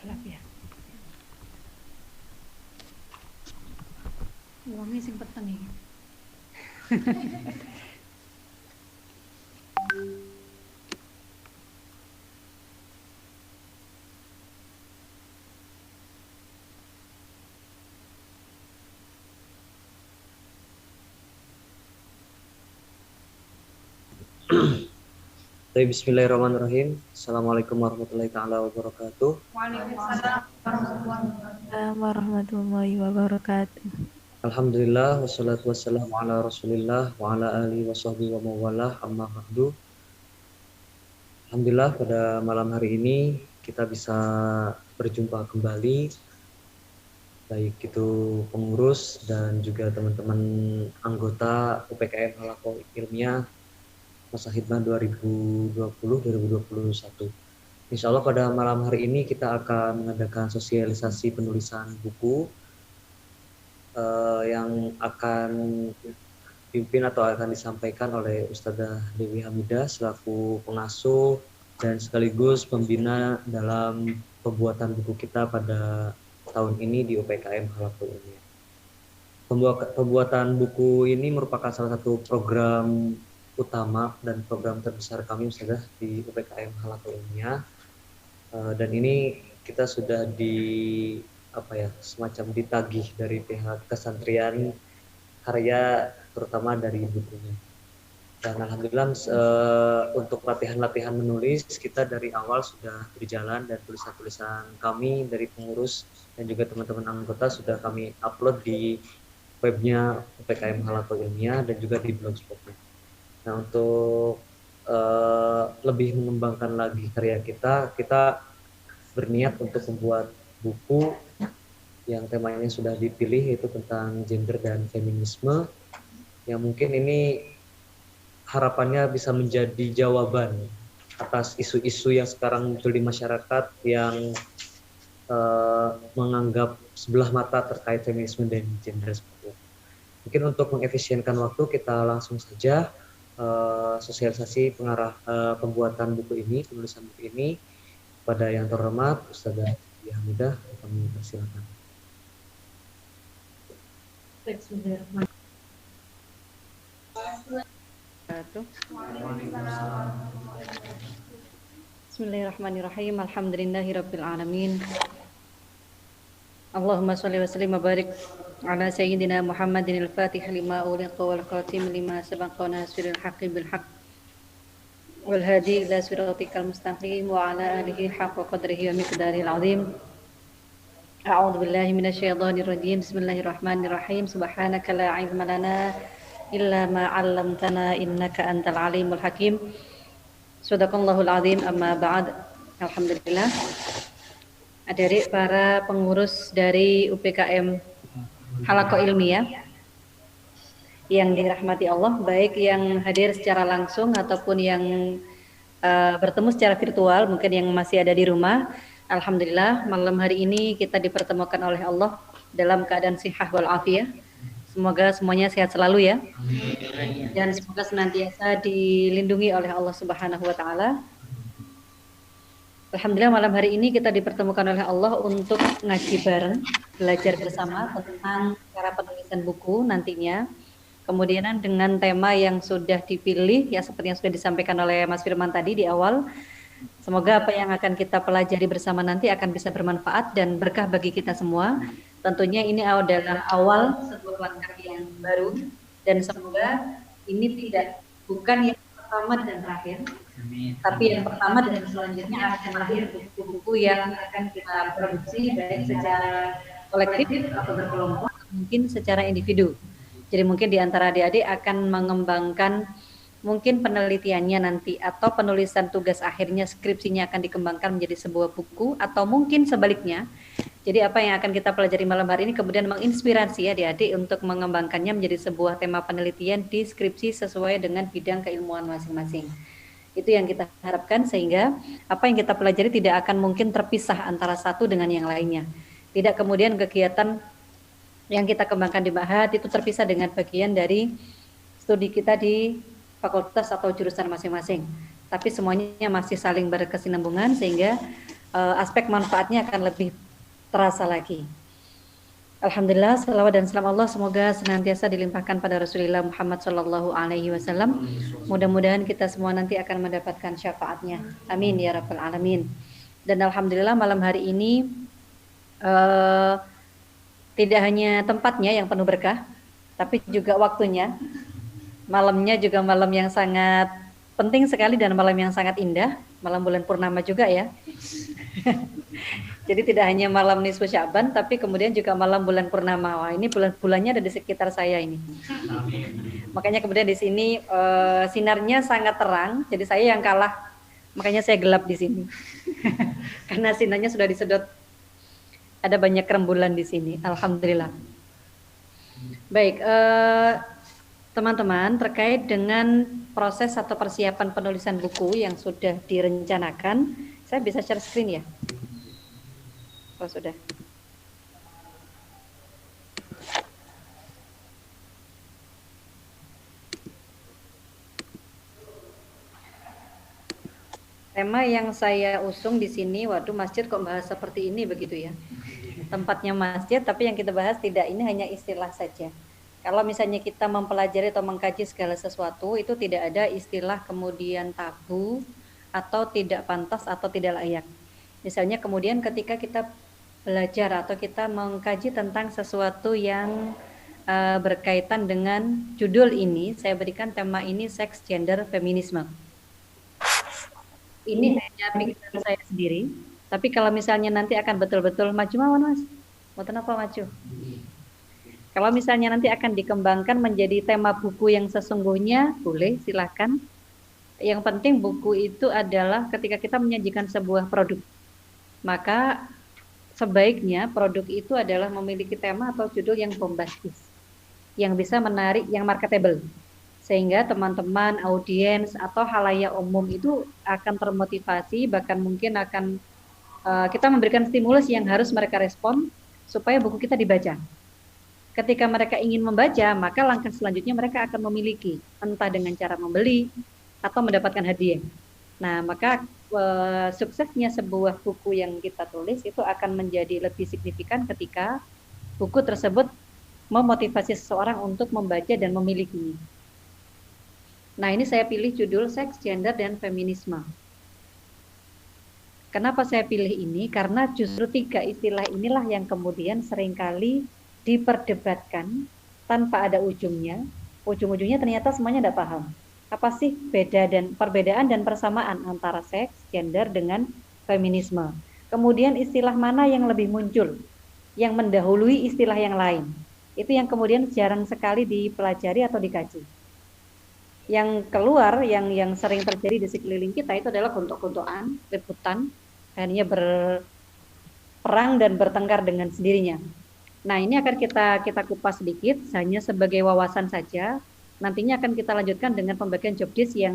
ya. Uangnya sing peteng iki. Bismillahirrahmanirrahim. Assalamualaikum warahmatullahi taala wabarakatuh. Waalaikumsalam warahmatullahi wabarakatuh. Alhamdulillah wassalatu wassalamu ala Rasulillah wa ala alihi washabbihi wa mawalah amma ba'du. Alhamdulillah pada malam hari ini kita bisa berjumpa kembali, baik itu pengurus dan juga teman-teman anggota UPKM Halaqah Ilmiah masa hikmah 2020-2021. Insya Allah pada malam hari ini kita akan mengadakan sosialisasi penulisan buku yang akan dipimpin atau akan disampaikan oleh Ustadzah Dewi Hamidah selaku pengasuh dan sekaligus pembina dalam pembuatan buku kita pada tahun ini di UPKM Halaqah Ilmiah. Pembuatan buku ini merupakan salah satu program utama dan program terbesar kami Ustadzah di UPKM Halaqah Ilmiah. Dan ini kita sudah semacam ditagih dari pihak kesantrian karya terutama dari bukunya. Dan alhamdulillah untuk latihan-latihan menulis kita dari awal sudah berjalan dan tulisan-tulisan kami dari pengurus dan juga teman-teman anggota sudah kami upload di webnya UPKM Halaqah Ilmiah dan juga di blogspotnya. Nah, untuk lebih mengembangkan lagi karya kita berniat untuk membuat buku yang temanya sudah dipilih, yaitu tentang gender dan feminisme, yang mungkin ini harapannya bisa menjadi jawaban atas isu-isu yang sekarang muncul di masyarakat yang menganggap sebelah mata terkait feminisme dan gender seperti itu. Mungkin untuk mengefisienkan waktu kita langsung saja sosialisasi pembuatan buku ini, penulisan buku ini pada yang terhormat Ustadzah Dewi Hamidah, kami persilakan. Bismillahirrahmanirrahim. Alhamdulillahirabbil alamin. Allahumma shalli wa sallim wa barik ala sayyidina Muhammadin al-Fatih lima uliqa wal khatim lima sabaqa nasiril haqqi bil haqq wal hadi ila siratikal mustaqim wa ala alihi haqqa qadrihi wa miqdaril azim. A'udzu billahi minasyaitonir rajim. Bismillahirrahmanirrahim. Subhanaka la ilma lana illa ma 'allamtana innaka antal alimul hakim. Shadaqallahul azim. Amma ba'd. Alhamdulillah. Adik-adik para pengurus dari UPKM Halaqah Ilmiah yang dirahmati Allah, baik yang hadir secara langsung ataupun yang bertemu secara virtual, mungkin yang masih ada di rumah. Alhamdulillah, malam hari ini kita dipertemukan oleh Allah dalam keadaan sihah wal afiyah. Semoga semuanya sehat selalu ya. Dan semoga senantiasa dilindungi oleh Allah Subhanahu wa taala. Alhamdulillah malam hari ini kita dipertemukan oleh Allah untuk ngaji bareng, belajar bersama tentang cara penulisan buku nantinya. Kemudian dengan tema yang sudah dipilih, ya seperti yang sudah disampaikan oleh Mas Firman tadi di awal. Semoga apa yang akan kita pelajari bersama nanti akan bisa bermanfaat dan berkah bagi kita semua. Tentunya ini adalah awal sebuah langkah yang baru dan semoga ini bukan yang pertama dan terakhir. Tapi yang pertama dan selanjutnya akan lahir buku-buku yang akan kita produksi baik secara kolektif atau berkelompok, mungkin secara individu. Jadi mungkin di antara adik-adik akan mengembangkan mungkin penelitiannya nanti atau penulisan tugas akhirnya, skripsinya akan dikembangkan menjadi sebuah buku atau mungkin sebaliknya. Jadi apa yang akan kita pelajari malam hari ini kemudian menginspirasi adik-adik untuk mengembangkannya menjadi sebuah tema penelitian di skripsi sesuai dengan bidang keilmuan masing-masing. Itu yang kita harapkan sehingga apa yang kita pelajari tidak akan mungkin terpisah antara satu dengan yang lainnya. Tidak kemudian kegiatan yang kita kembangkan di Ma'had itu terpisah dengan bagian dari studi kita di fakultas atau jurusan masing-masing. Tapi semuanya masih saling berkesinambungan sehingga aspek manfaatnya akan lebih terasa lagi. Alhamdulillah, salawat dan salam Allah semoga senantiasa dilimpahkan pada Rasulullah Muhammad Shallallahu Alaihi Wasallam. Mudah-mudahan kita semua nanti akan mendapatkan syafaatnya. Amin ya rabbal alamin. Dan alhamdulillah malam hari ini tidak hanya tempatnya yang penuh berkah, tapi juga waktunya. Malamnya juga malam yang sangat penting sekali dan malam yang sangat indah. Malam bulan purnama juga ya. Jadi tidak hanya malam nisfu Sya'ban, tapi kemudian juga malam bulan purnama. Wah, ini bulannya ada di sekitar saya ini. Makanya kemudian di sini sinarnya sangat terang. Jadi saya yang kalah, makanya saya gelap di sini. Karena sinarnya sudah disedot. Ada banyak rembulan di sini. Alhamdulillah. Baik, teman-teman, terkait dengan proses atau persiapan penulisan buku yang sudah direncanakan, saya bisa share screen ya? Oh, sudah. Tema yang saya usung di sini, waduh, masjid kok bahas seperti ini begitu ya. Tempatnya masjid, tapi yang kita bahas tidak, ini hanya istilah saja. Kalau misalnya kita mempelajari atau mengkaji segala sesuatu, itu tidak ada istilah kemudian tabu atau tidak pantas atau tidak layak. Misalnya kemudian ketika kita belajar atau kita mengkaji tentang sesuatu yang berkaitan dengan judul ini, saya berikan tema ini seks, gender, feminisme. Ini hanya pikiran saya sendiri, tapi kalau misalnya nanti akan betul-betul maju mawon mas, mau kenapa maju? Kalau misalnya nanti akan dikembangkan menjadi tema buku yang sesungguhnya, boleh silakan. Yang penting buku itu adalah ketika kita menyajikan sebuah produk, maka sebaiknya produk itu adalah memiliki tema atau judul yang bombastis, yang bisa menarik, yang marketable, sehingga teman-teman, audiens atau halayak umum itu akan termotivasi, bahkan mungkin akan kita memberikan stimulus yang harus mereka respon supaya buku kita dibaca. Ketika mereka ingin membaca, maka langkah selanjutnya mereka akan memiliki, entah dengan cara membeli atau mendapatkan hadiah. Nah, maka suksesnya sebuah buku yang kita tulis itu akan menjadi lebih signifikan ketika buku tersebut memotivasi seseorang untuk membaca dan memilikinya. Nah, ini saya pilih judul seks, gender, dan feminisme. Kenapa saya pilih ini? Karena justru 3 istilah inilah yang kemudian seringkali diperdebatkan tanpa ada ujungnya. Ujung-ujungnya ternyata semuanya tidak paham. Apa sih perbedaan dan persamaan antara seks, gender dengan feminisme? Kemudian istilah mana yang lebih muncul, yang mendahului istilah yang lain? Itu yang kemudian jarang sekali dipelajari atau dikaji. Yang keluar, yang sering terjadi di sekeliling kita itu adalah gontok-gontokan, rebutan, akhirnya berperang dan bertengkar dengan sendirinya. Nah, ini akan kita kupas sedikit, hanya sebagai wawasan saja. Nantinya akan kita lanjutkan dengan pembagian job desk yang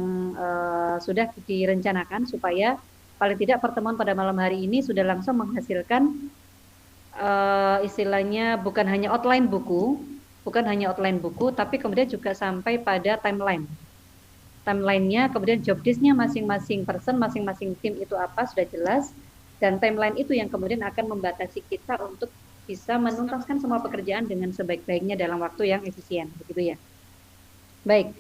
sudah direncanakan supaya paling tidak pertemuan pada malam hari ini sudah langsung menghasilkan istilahnya bukan hanya outline buku, tapi kemudian juga sampai pada timeline. Timelinenya, kemudian job desk-nya masing-masing person, masing-masing tim itu apa sudah jelas, dan timeline itu yang kemudian akan membatasi kita untuk bisa menuntaskan semua pekerjaan dengan sebaik-baiknya dalam waktu yang efisien, begitu ya. Baik,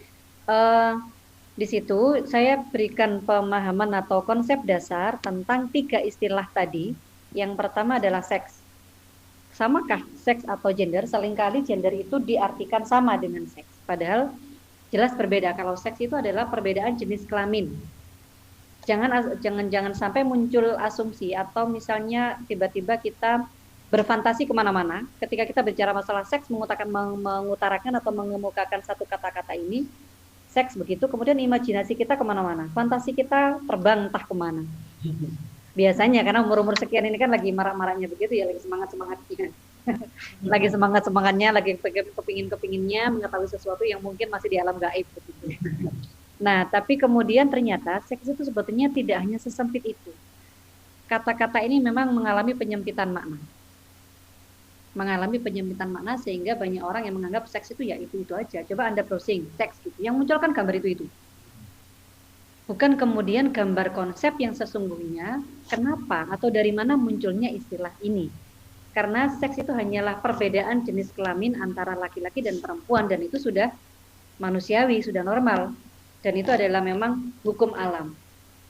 di situ saya berikan pemahaman atau konsep dasar tentang 3 istilah tadi. Yang pertama adalah seks. Samakah seks atau gender? Seringkali gender itu diartikan sama dengan seks, padahal jelas berbeda. Kalau seks itu adalah perbedaan jenis kelamin. Jangan sampai muncul asumsi atau misalnya tiba-tiba kita berfantasi kemana-mana ketika kita bicara masalah seks, mengutarakan atau mengemukakan satu kata-kata ini, seks begitu, kemudian imajinasi kita kemana-mana, fantasi kita terbang entah kemana. Biasanya karena umur-umur sekian ini kan lagi marak-maraknya begitu ya, lagi semangat-semangatnya. Lagi semangat-semangatnya, lagi kepingin-kepinginnya mengetahui sesuatu yang mungkin masih di alam gaib begitu. Nah, tapi kemudian ternyata seks itu sebetulnya tidak hanya sesempit itu. Kata-kata ini memang mengalami penyempitan makna. Sehingga banyak orang yang menganggap seks itu ya itu aja. Coba Anda browsing seks gitu, yang muncul kan gambar itu. bukan kemudian gambar konsep yang sesungguhnya kenapa atau dari mana munculnya istilah ini. Karena seks itu hanyalah perbedaan jenis kelamin antara laki-laki dan perempuan, dan itu sudah manusiawi, sudah normal, dan itu adalah memang hukum alam.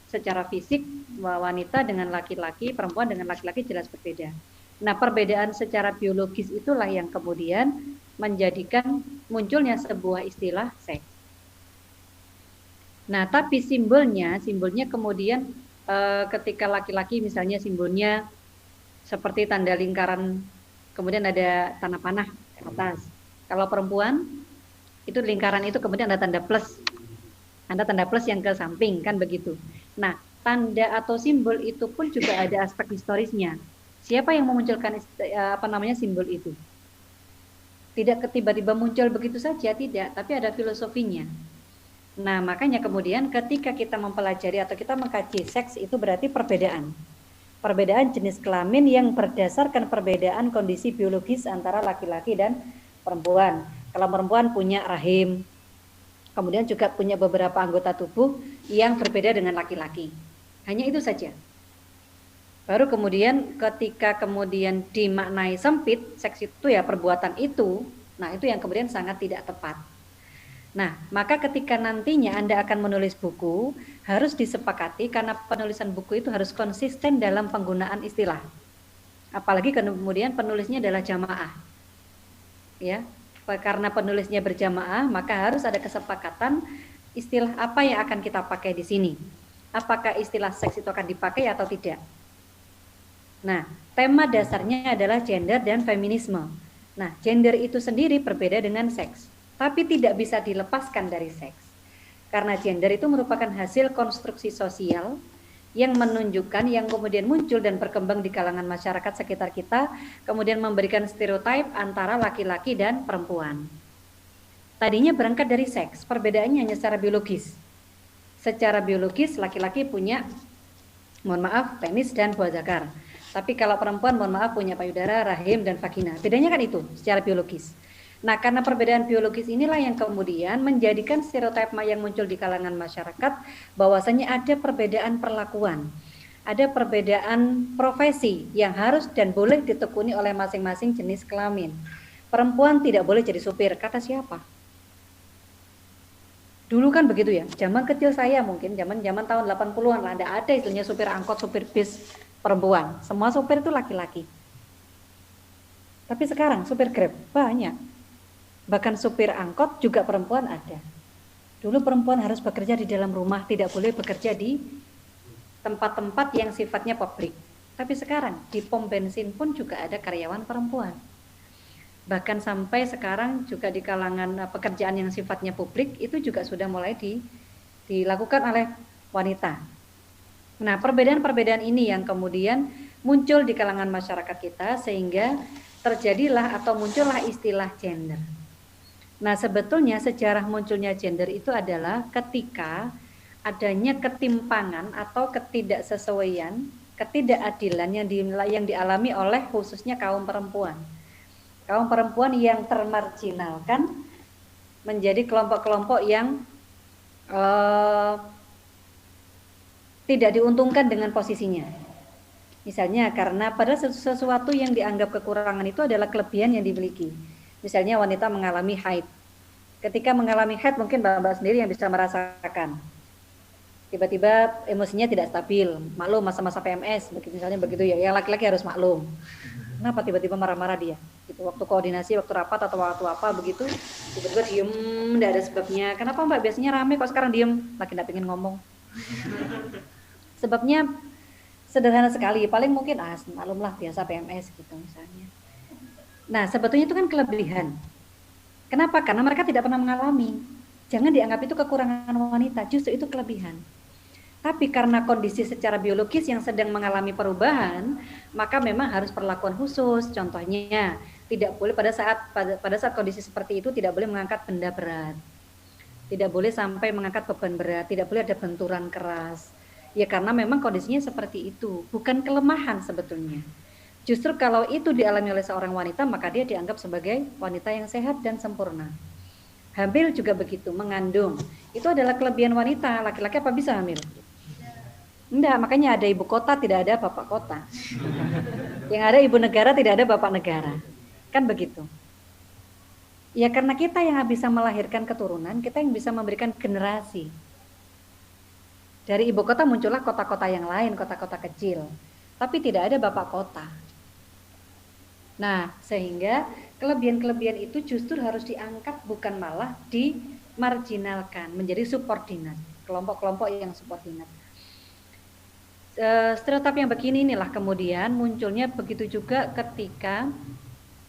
Secara fisik wanita dengan laki-laki, perempuan dengan laki-laki jelas berbeda. Nah, perbedaan secara biologis itulah yang kemudian menjadikan munculnya sebuah istilah seks. Nah, tapi simbolnya kemudian ketika laki-laki misalnya simbolnya seperti tanda lingkaran, kemudian ada tanda panah ke atas. Kalau perempuan itu lingkaran itu kemudian ada tanda plus yang ke samping, kan begitu. Nah, tanda atau simbol itu pun juga ada aspek historisnya. Siapa yang memunculkan simbol itu? Tidak tiba-tiba muncul begitu saja, tidak, tapi ada filosofinya. Nah, makanya kemudian ketika kita mempelajari atau kita mengkaji seks, itu berarti perbedaan jenis kelamin yang berdasarkan perbedaan kondisi biologis antara laki-laki dan perempuan. Kalau perempuan punya rahim, kemudian juga punya beberapa anggota tubuh yang berbeda dengan laki-laki. Hanya itu saja. Baru kemudian ketika kemudian dimaknai sempit, seks itu ya perbuatan itu, nah itu yang kemudian sangat tidak tepat. Nah, maka ketika nantinya Anda akan menulis buku, harus disepakati karena penulisan buku itu harus konsisten dalam penggunaan istilah. Apalagi kemudian penulisnya adalah jamaah. Ya, karena penulisnya berjamaah, maka harus ada kesepakatan istilah apa yang akan kita pakai di sini. Apakah istilah seks itu akan dipakai atau tidak. Nah, tema dasarnya adalah gender dan feminisme. Nah, gender itu sendiri berbeda dengan seks, tapi tidak bisa dilepaskan dari seks. Karena gender itu merupakan hasil konstruksi sosial yang menunjukkan, yang kemudian muncul dan berkembang di kalangan masyarakat sekitar kita, kemudian memberikan stereotip antara laki-laki dan perempuan. Tadinya berangkat dari seks, perbedaannya hanya secara biologis. Secara biologis laki-laki punya, penis dan buah zakar. Tapi kalau perempuan, punya payudara, rahim, dan vagina. Bedanya kan itu, secara biologis. Nah, karena perbedaan biologis inilah yang kemudian menjadikan stereotip yang muncul di kalangan masyarakat, bahwasanya ada perbedaan perlakuan, ada perbedaan profesi yang harus dan boleh ditekuni oleh masing-masing jenis kelamin. Perempuan tidak boleh jadi supir, kata siapa? Dulu kan begitu ya, zaman kecil saya mungkin, zaman tahun 80-an lah, ada istilahnya supir angkot, supir bis perempuan. Semua supir itu laki-laki. Tapi sekarang supir Grab banyak. Bahkan supir angkot juga perempuan ada. Dulu perempuan harus bekerja di dalam rumah, tidak boleh bekerja di tempat-tempat yang sifatnya publik. Tapi sekarang di pom bensin pun juga ada karyawan perempuan. Bahkan sampai sekarang juga di kalangan pekerjaan yang sifatnya publik itu juga sudah mulai dilakukan oleh wanita. Nah, perbedaan-perbedaan ini yang kemudian muncul di kalangan masyarakat kita sehingga terjadilah atau muncullah istilah gender. Nah, sebetulnya sejarah munculnya gender itu adalah ketika adanya ketimpangan atau ketidaksesuaian, ketidakadilan yang dialami oleh khususnya kaum perempuan. Kaum perempuan yang termarginalkan menjadi kelompok-kelompok yang tidak diuntungkan dengan posisinya. Misalnya karena pada sesuatu yang dianggap kekurangan itu adalah kelebihan yang dimiliki. Misalnya wanita mengalami haid. Ketika mengalami haid mungkin Mbak sendiri yang bisa merasakan. Tiba-tiba emosinya tidak stabil, maklum masa-masa PMS, misalnya begitu ya. Yang laki-laki harus maklum. Kenapa tiba-tiba marah-marah dia? Gitu, waktu koordinasi, waktu rapat atau waktu apa begitu, tiba-tiba diem, tidak ada sebabnya. Kenapa Mbak biasanya rame kok sekarang diem? Lagi tidak pengen ngomong. Sebabnya sederhana sekali, paling mungkin maklumlah biasa PMS gitu misalnya. Nah, sebetulnya itu kan kelebihan. Kenapa? Karena mereka tidak pernah mengalami. Jangan dianggap itu kekurangan wanita, justru itu kelebihan. Tapi karena kondisi secara biologis yang sedang mengalami perubahan, maka memang harus perlakuan khusus. Contohnya, tidak boleh pada saat kondisi seperti itu tidak boleh mengangkat benda berat. Tidak boleh sampai mengangkat beban berat, tidak boleh ada benturan keras. Ya karena memang kondisinya seperti itu, bukan kelemahan sebetulnya. Justru kalau itu dialami oleh seorang wanita, maka dia dianggap sebagai wanita yang sehat dan sempurna. Hamil juga begitu, mengandung. Itu adalah kelebihan wanita. Laki-laki apa bisa hamil? Enggak, makanya ada ibu kota, tidak ada bapak kota. Yang ada ibu negara, tidak ada bapak negara. Kan begitu. Ya karena kita yang bisa melahirkan keturunan, kita yang bisa memberikan generasi. Dari ibu kota muncullah kota-kota yang lain, kota-kota kecil. Tapi tidak ada bapak kota. Nah, sehingga kelebihan-kelebihan itu justru harus diangkat, bukan malah dimarginalkan, menjadi subordinat. Kelompok-kelompok yang subordinat. Stereotip yang begini inilah kemudian munculnya begitu juga ketika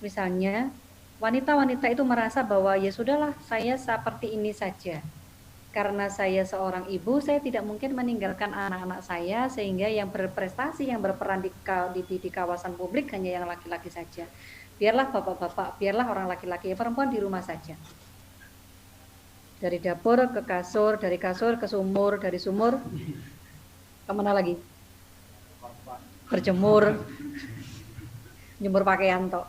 misalnya wanita-wanita itu merasa bahwa ya sudahlah, saya seperti ini saja. Karena saya seorang ibu, saya tidak mungkin meninggalkan anak-anak saya, sehingga yang berprestasi, yang berperan di kawasan publik hanya yang laki-laki saja. Biarlah bapak-bapak, biarlah orang laki-laki, perempuan di rumah saja. Dari dapur ke kasur, dari kasur ke sumur, dari sumur kemana lagi? Berjemur, jemur pakaian toh.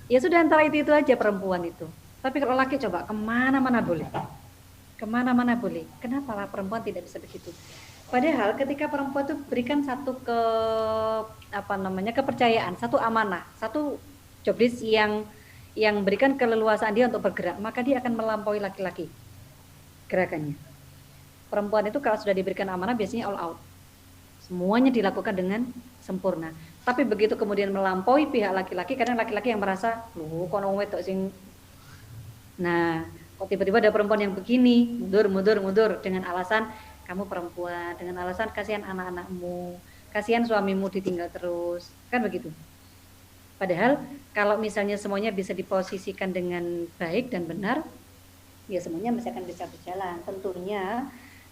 Ya sudah, antara itu aja perempuan itu. Tapi kalau laki coba kemana-mana boleh. Kemana-mana boleh. Kenapa lah perempuan tidak bisa begitu? Padahal ketika perempuan itu berikan satu kepercayaan, satu amanah, satu job desk yang berikan keleluasaan dia untuk bergerak, maka dia akan melampaui laki-laki gerakannya. Perempuan itu kalau sudah diberikan amanah biasanya all out. Semuanya dilakukan dengan sempurna. Tapi begitu kemudian melampaui pihak laki-laki, kadang laki-laki yang merasa, loh kok nong wedok sing. Nah, kok tiba-tiba ada perempuan yang begini, mundur dengan alasan kamu perempuan, dengan alasan kasihan anak-anakmu, kasihan suamimu ditinggal terus, kan begitu. Padahal kalau misalnya semuanya bisa diposisikan dengan baik dan benar, ya semuanya masih akan bisa berjalan.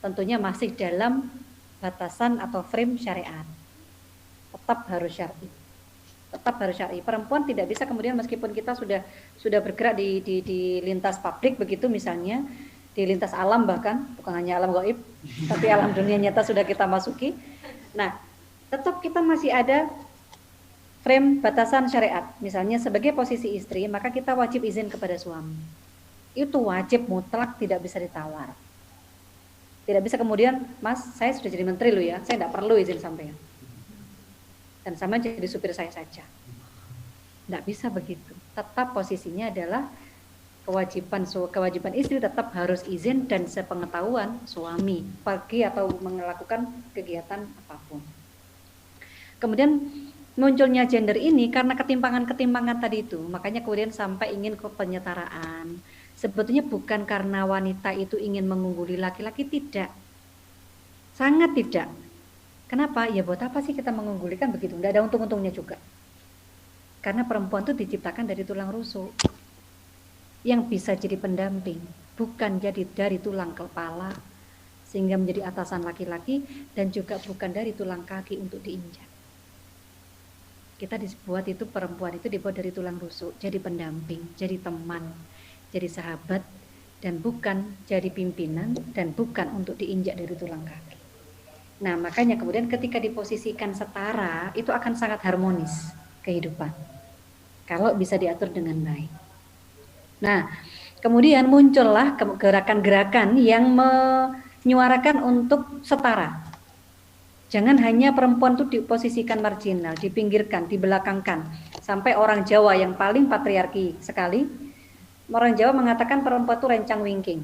Tentunya masih dalam batasan atau frame syariat. Tetap harus syar'i. Tetap harus syar'i. Perempuan tidak bisa kemudian meskipun kita sudah bergerak di lintas publik begitu misalnya, di lintas alam bahkan, bukan hanya alam gaib, tapi alam dunia nyata sudah kita masuki. Nah, tetap kita masih ada frame batasan syariat. Misalnya sebagai posisi istri, maka kita wajib izin kepada suami. Itu wajib mutlak, tidak bisa ditawar. Tidak bisa kemudian, Mas, saya sudah jadi menteri loh ya, saya tidak perlu izin sampean. Dan sama jadi supir saya saja. Tidak bisa begitu. Tetap posisinya adalah kewajiban istri tetap harus izin dan sepengetahuan suami pergi atau melakukan kegiatan apapun. Kemudian munculnya gender ini karena ketimpangan tadi itu, makanya kemudian sampai ingin ke penyetaraan. Sebetulnya bukan karena wanita itu ingin mengungguli laki-laki, tidak. Sangat tidak. Kenapa? Ya buat apa sih kita mengunggulikan begitu? Tidak ada untung-untungnya juga. Karena perempuan itu diciptakan dari tulang rusuk yang bisa jadi pendamping, bukan jadi dari tulang kepala sehingga menjadi atasan laki-laki, dan juga bukan dari tulang kaki untuk diinjak. Kita dibuat itu, perempuan itu dibuat dari tulang rusuk, jadi pendamping, jadi teman, jadi sahabat, dan bukan jadi pimpinan, dan bukan untuk diinjak dari tulang kaki. Nah, makanya kemudian ketika diposisikan setara, itu akan sangat harmonis kehidupan. Kalau bisa diatur dengan baik. Nah, kemudian muncullah gerakan-gerakan yang menyuarakan untuk setara. Jangan hanya perempuan itu diposisikan marginal, dipinggirkan, dibelakangkan. Sampai orang Jawa yang paling patriarki sekali, orang Jawa mengatakan perempuan itu rencang-wingking.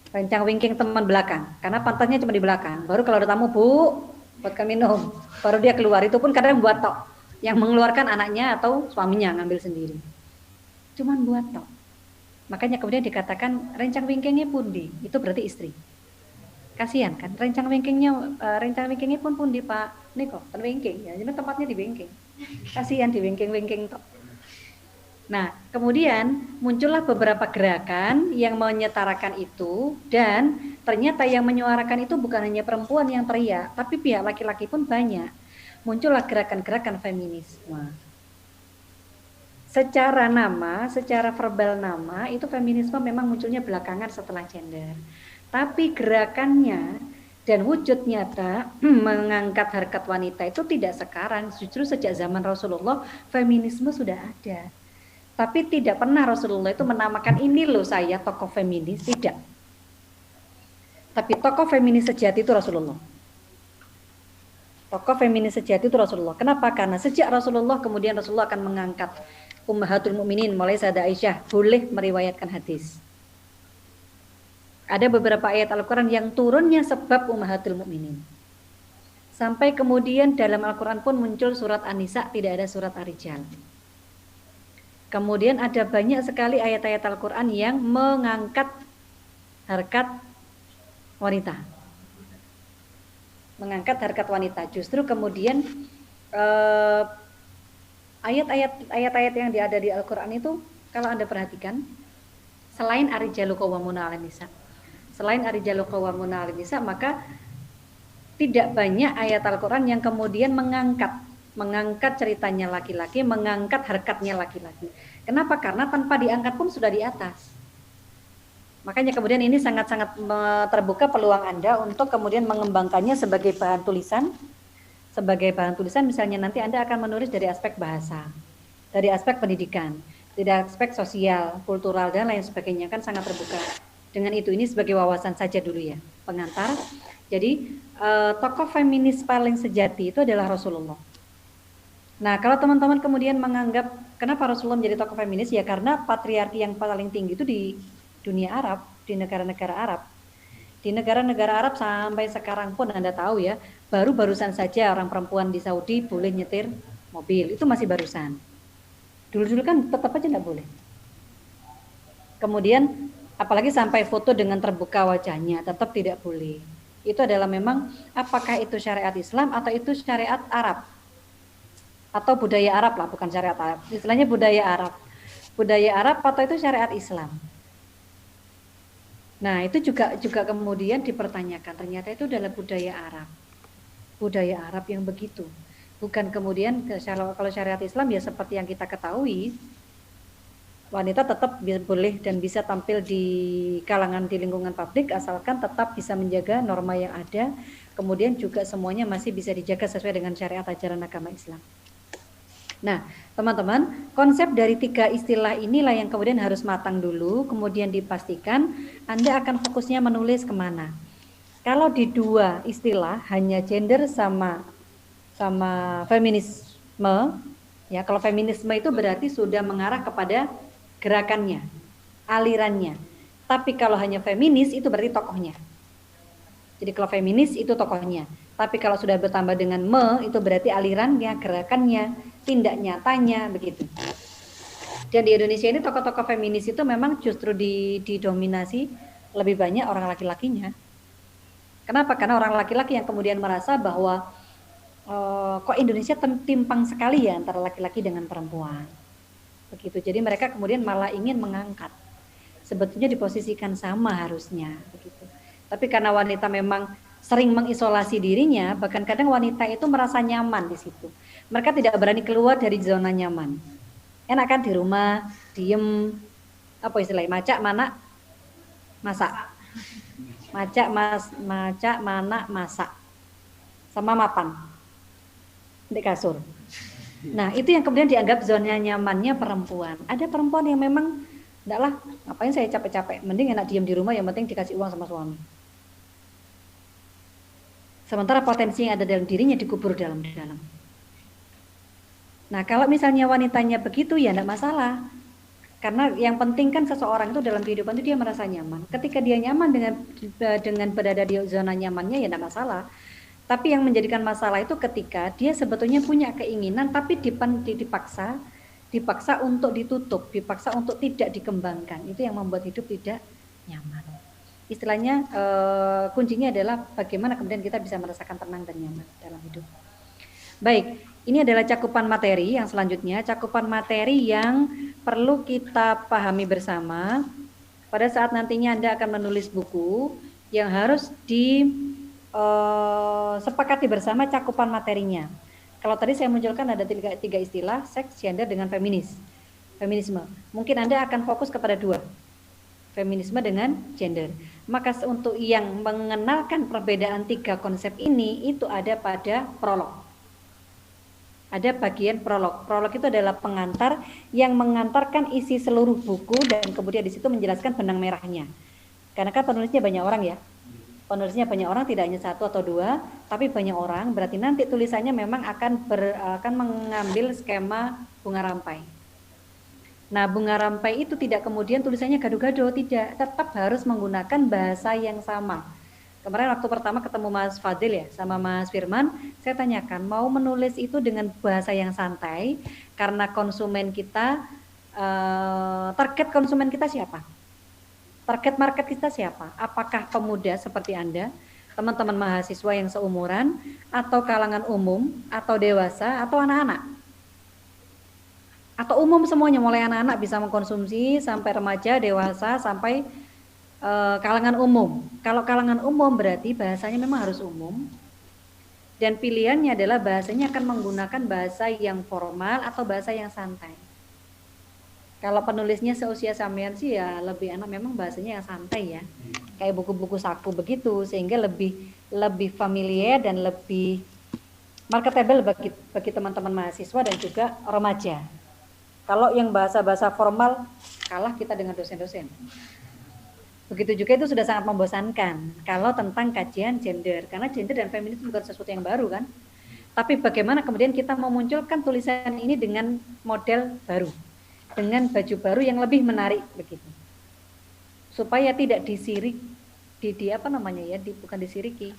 Rencang-wingking teman belakang, karena pantatnya cuma di belakang. Baru kalau ada tamu, Bu, buatkan minum. Baru dia keluar, itu pun kadang buat tok. Yang mengeluarkan anaknya atau suaminya ngambil sendiri. Cuman buat tok. Makanya kemudian dikatakan rencang-wingkingnya pundi, itu berarti istri. Kasihan kan, rencang-wingkingnya pun pundi Pak Niko, kan wingking ya, jadi tempatnya di wingking. Kasihan di wingking tok. Nah, kemudian muncullah beberapa gerakan yang menyetarakan itu, dan ternyata yang menyuarakan itu bukan hanya perempuan yang teriak, tapi pihak laki-laki pun banyak. Muncullah gerakan-gerakan feminisme. Secara nama, secara verbal nama, itu feminisme memang munculnya belakangan setelah gender. Tapi gerakannya dan wujud nyata mengangkat harkat wanita itu tidak sekarang, justru sejak zaman Rasulullah feminisme sudah ada. Tapi tidak pernah Rasulullah itu menamakan ini loh saya tokoh feminis, tidak. Tapi tokoh feminis sejati itu Rasulullah. Tokoh feminis sejati itu Rasulullah. Kenapa? Karena sejak Rasulullah kemudian Rasulullah akan mengangkat Ummahatul Mukminin mulai Sayyidah Aisyah boleh meriwayatkan hadis. Ada beberapa ayat Al-Quran yang turunnya sebab Ummahatul Mukminin. Sampai kemudian dalam Al-Quran pun muncul surat An-Nisa, tidak ada surat Ar-Rijal. Kemudian ada banyak sekali ayat-ayat Al-Quran yang mengangkat harkat wanita. Mengangkat harkat wanita. Justru kemudian ayat-ayat yang ada di Al-Quran itu kalau Anda perhatikan, selain Ar-Rijalu Qawwamuna 'alan Nisa, maka tidak banyak ayat Al-Quran yang kemudian mengangkat ceritanya laki-laki, mengangkat harkatnya laki-laki. Kenapa? Karena tanpa diangkat pun sudah di atas. Makanya kemudian ini sangat-sangat terbuka peluang Anda untuk kemudian mengembangkannya sebagai bahan tulisan. Sebagai bahan tulisan misalnya nanti Anda akan menulis dari aspek bahasa, dari aspek pendidikan, dari aspek sosial, kultural, dan lain sebagainya, kan sangat terbuka. Dengan itu, ini sebagai wawasan saja dulu ya, pengantar. Jadi tokoh feminis paling sejati itu adalah Rasulullah. Nah, kalau teman-teman kemudian menganggap kenapa Rasulullah menjadi tokoh feminis, ya karena patriarki yang paling tinggi itu di dunia Arab, di negara-negara Arab. Di negara-negara Arab sampai sekarang pun Anda tahu ya, baru-barusan saja orang perempuan di Saudi boleh nyetir mobil, itu masih barusan. Dulu-dulu kan tetap aja nggak boleh. Kemudian apalagi sampai foto dengan terbuka wajahnya, tetap tidak boleh. Itu adalah memang apakah itu syariat Islam atau itu syariat Arab atau budaya Arab lah, bukan syariat Arab. Istilahnya budaya Arab. Budaya Arab atau itu syariat Islam. Nah, itu juga kemudian dipertanyakan. Ternyata itu adalah budaya Arab. Budaya Arab yang begitu. Bukan kemudian kalau syariat Islam ya seperti yang kita ketahui, wanita tetap boleh dan bisa tampil di kalangan di lingkungan publik asalkan tetap bisa menjaga norma yang ada. Kemudian juga semuanya masih bisa dijaga sesuai dengan syariat ajaran agama Islam. Nah, teman-teman, konsep dari 3 istilah inilah yang kemudian harus matang dulu, kemudian dipastikan Anda akan fokusnya menulis kemana. Kalau di 2 istilah, hanya gender sama feminisme, ya kalau feminisme itu berarti sudah mengarah kepada gerakannya, alirannya. Tapi kalau hanya feminis itu berarti tokohnya. Jadi kalau feminis itu tokohnya. Tapi kalau sudah bertambah dengan itu berarti alirannya, gerakannya, tindak nyatanya, begitu. Dan di Indonesia ini tokoh-tokoh feminis itu memang justru didominasi lebih banyak orang laki-lakinya. Kenapa? Karena orang laki-laki yang kemudian merasa bahwa kok Indonesia timpang sekali ya antara laki-laki dengan perempuan. Begitu. Jadi mereka kemudian malah ingin mengangkat. Sebetulnya diposisikan sama harusnya, begitu. Tapi karena wanita memang sering mengisolasi dirinya, bahkan kadang wanita itu merasa nyaman di situ. Mereka tidak berani keluar dari zona nyaman. Enak kan di rumah, diem, apa istilahnya, macak, mana, masak. Macak, mana, masak. Sama mapan. Di kasur. Nah, itu yang kemudian dianggap zona nyamannya perempuan. Ada perempuan yang memang, enggak lah, ngapain saya capek-capek, mending enak diem di rumah, yang penting dikasih uang sama suami. Sementara potensi yang ada dalam dirinya dikubur dalam-dalam. Nah, kalau misalnya wanitanya begitu ya enggak masalah. Karena yang penting kan seseorang itu dalam kehidupan itu dia merasa nyaman. Ketika dia nyaman dengan berada di zona nyamannya ya enggak masalah. Tapi yang menjadikan masalah itu ketika dia sebetulnya punya keinginan tapi dipaksa untuk ditutup, dipaksa untuk tidak dikembangkan. Itu yang membuat hidup tidak nyaman. Istilahnya kuncinya adalah bagaimana kemudian kita bisa merasakan tenang dan nyaman dalam hidup. Baik, ini adalah cakupan materi yang selanjutnya, cakupan materi yang perlu kita pahami bersama pada saat nantinya Anda akan menulis buku yang harus disepakati bersama cakupan materinya. Kalau tadi saya munculkan ada tiga istilah, seks, gender, dengan feminisme. Mungkin Anda akan fokus kepada 2. Feminisme dengan gender. Maka untuk yang mengenalkan perbedaan 3 konsep ini itu ada pada prolog. Ada bagian prolog. Prolog itu adalah pengantar yang mengantarkan isi seluruh buku dan kemudian di situ menjelaskan benang merahnya. Karena kan penulisnya banyak orang ya. penulisnya banyak orang, tidak hanya satu atau dua, tapi banyak orang, berarti nanti tulisannya memang akan mengambil skema bunga rampai. Nah, bunga rampai itu tidak kemudian tulisannya gado-gado, tidak, tetap harus menggunakan bahasa yang sama. Kemarin waktu pertama ketemu Mas Fadil ya, sama Mas Firman, saya tanyakan, mau menulis itu dengan bahasa yang santai, karena konsumen kita, target konsumen kita siapa? Target market kita siapa? Apakah pemuda seperti Anda, teman-teman mahasiswa yang seumuran, atau kalangan umum, atau dewasa, atau anak-anak? Atau umum semuanya, mulai anak-anak bisa mengkonsumsi, sampai remaja, dewasa, sampai kalangan umum. Kalau kalangan umum berarti bahasanya memang harus umum, dan pilihannya adalah bahasanya akan menggunakan bahasa yang formal atau bahasa yang santai. Kalau penulisnya seusia sampean sih ya lebih enak memang bahasanya yang santai ya, kayak buku-buku saku begitu, sehingga lebih familiar dan lebih marketable bagi teman-teman mahasiswa dan juga remaja. Kalau yang bahasa-bahasa formal kalah kita dengan dosen-dosen. Begitu juga itu sudah sangat membosankan kalau tentang kajian gender, karena gender dan feminis bukan sesuatu yang baru kan. Tapi bagaimana kemudian kita memunculkan tulisan ini dengan model baru, dengan baju baru yang lebih menarik begitu, supaya tidak disirik, bukan disiriki,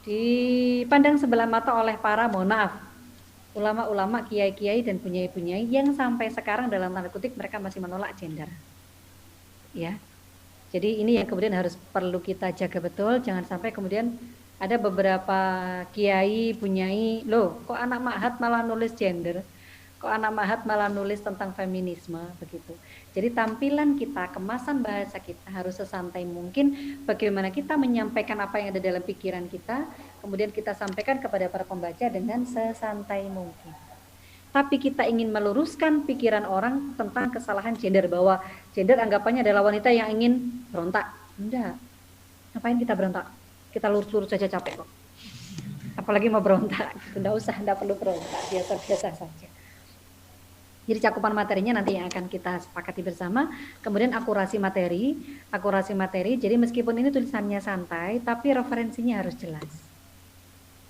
dipandang sebelah mata oleh para, mohon maaf, ulama-ulama, kiai-kiai dan bunyai-bunyai yang sampai sekarang dalam tanda kutip mereka masih menolak gender. Ya. Jadi ini yang kemudian harus perlu kita jaga betul, jangan sampai kemudian ada beberapa kiai, bunyai, loh kok anak mahat malah nulis gender? Kok anak mahat malah nulis tentang feminisme begitu. Jadi tampilan kita, kemasan bahasa kita harus sesantai mungkin, bagaimana kita menyampaikan apa yang ada dalam pikiran kita, kemudian kita sampaikan kepada para pembaca dengan sesantai mungkin. Tapi kita ingin meluruskan pikiran orang tentang kesalahan gender, bahwa gender anggapannya adalah wanita yang ingin berontak. Enggak. Ngapain kita berontak? Kita lurus-lurus saja capek kok. Apalagi mau berontak, gitu. Enggak perlu berontak, biasa-biasa saja. Jadi cakupan materinya nanti yang akan kita sepakati bersama. Kemudian akurasi materi. Jadi meskipun ini tulisannya santai, tapi referensinya harus jelas.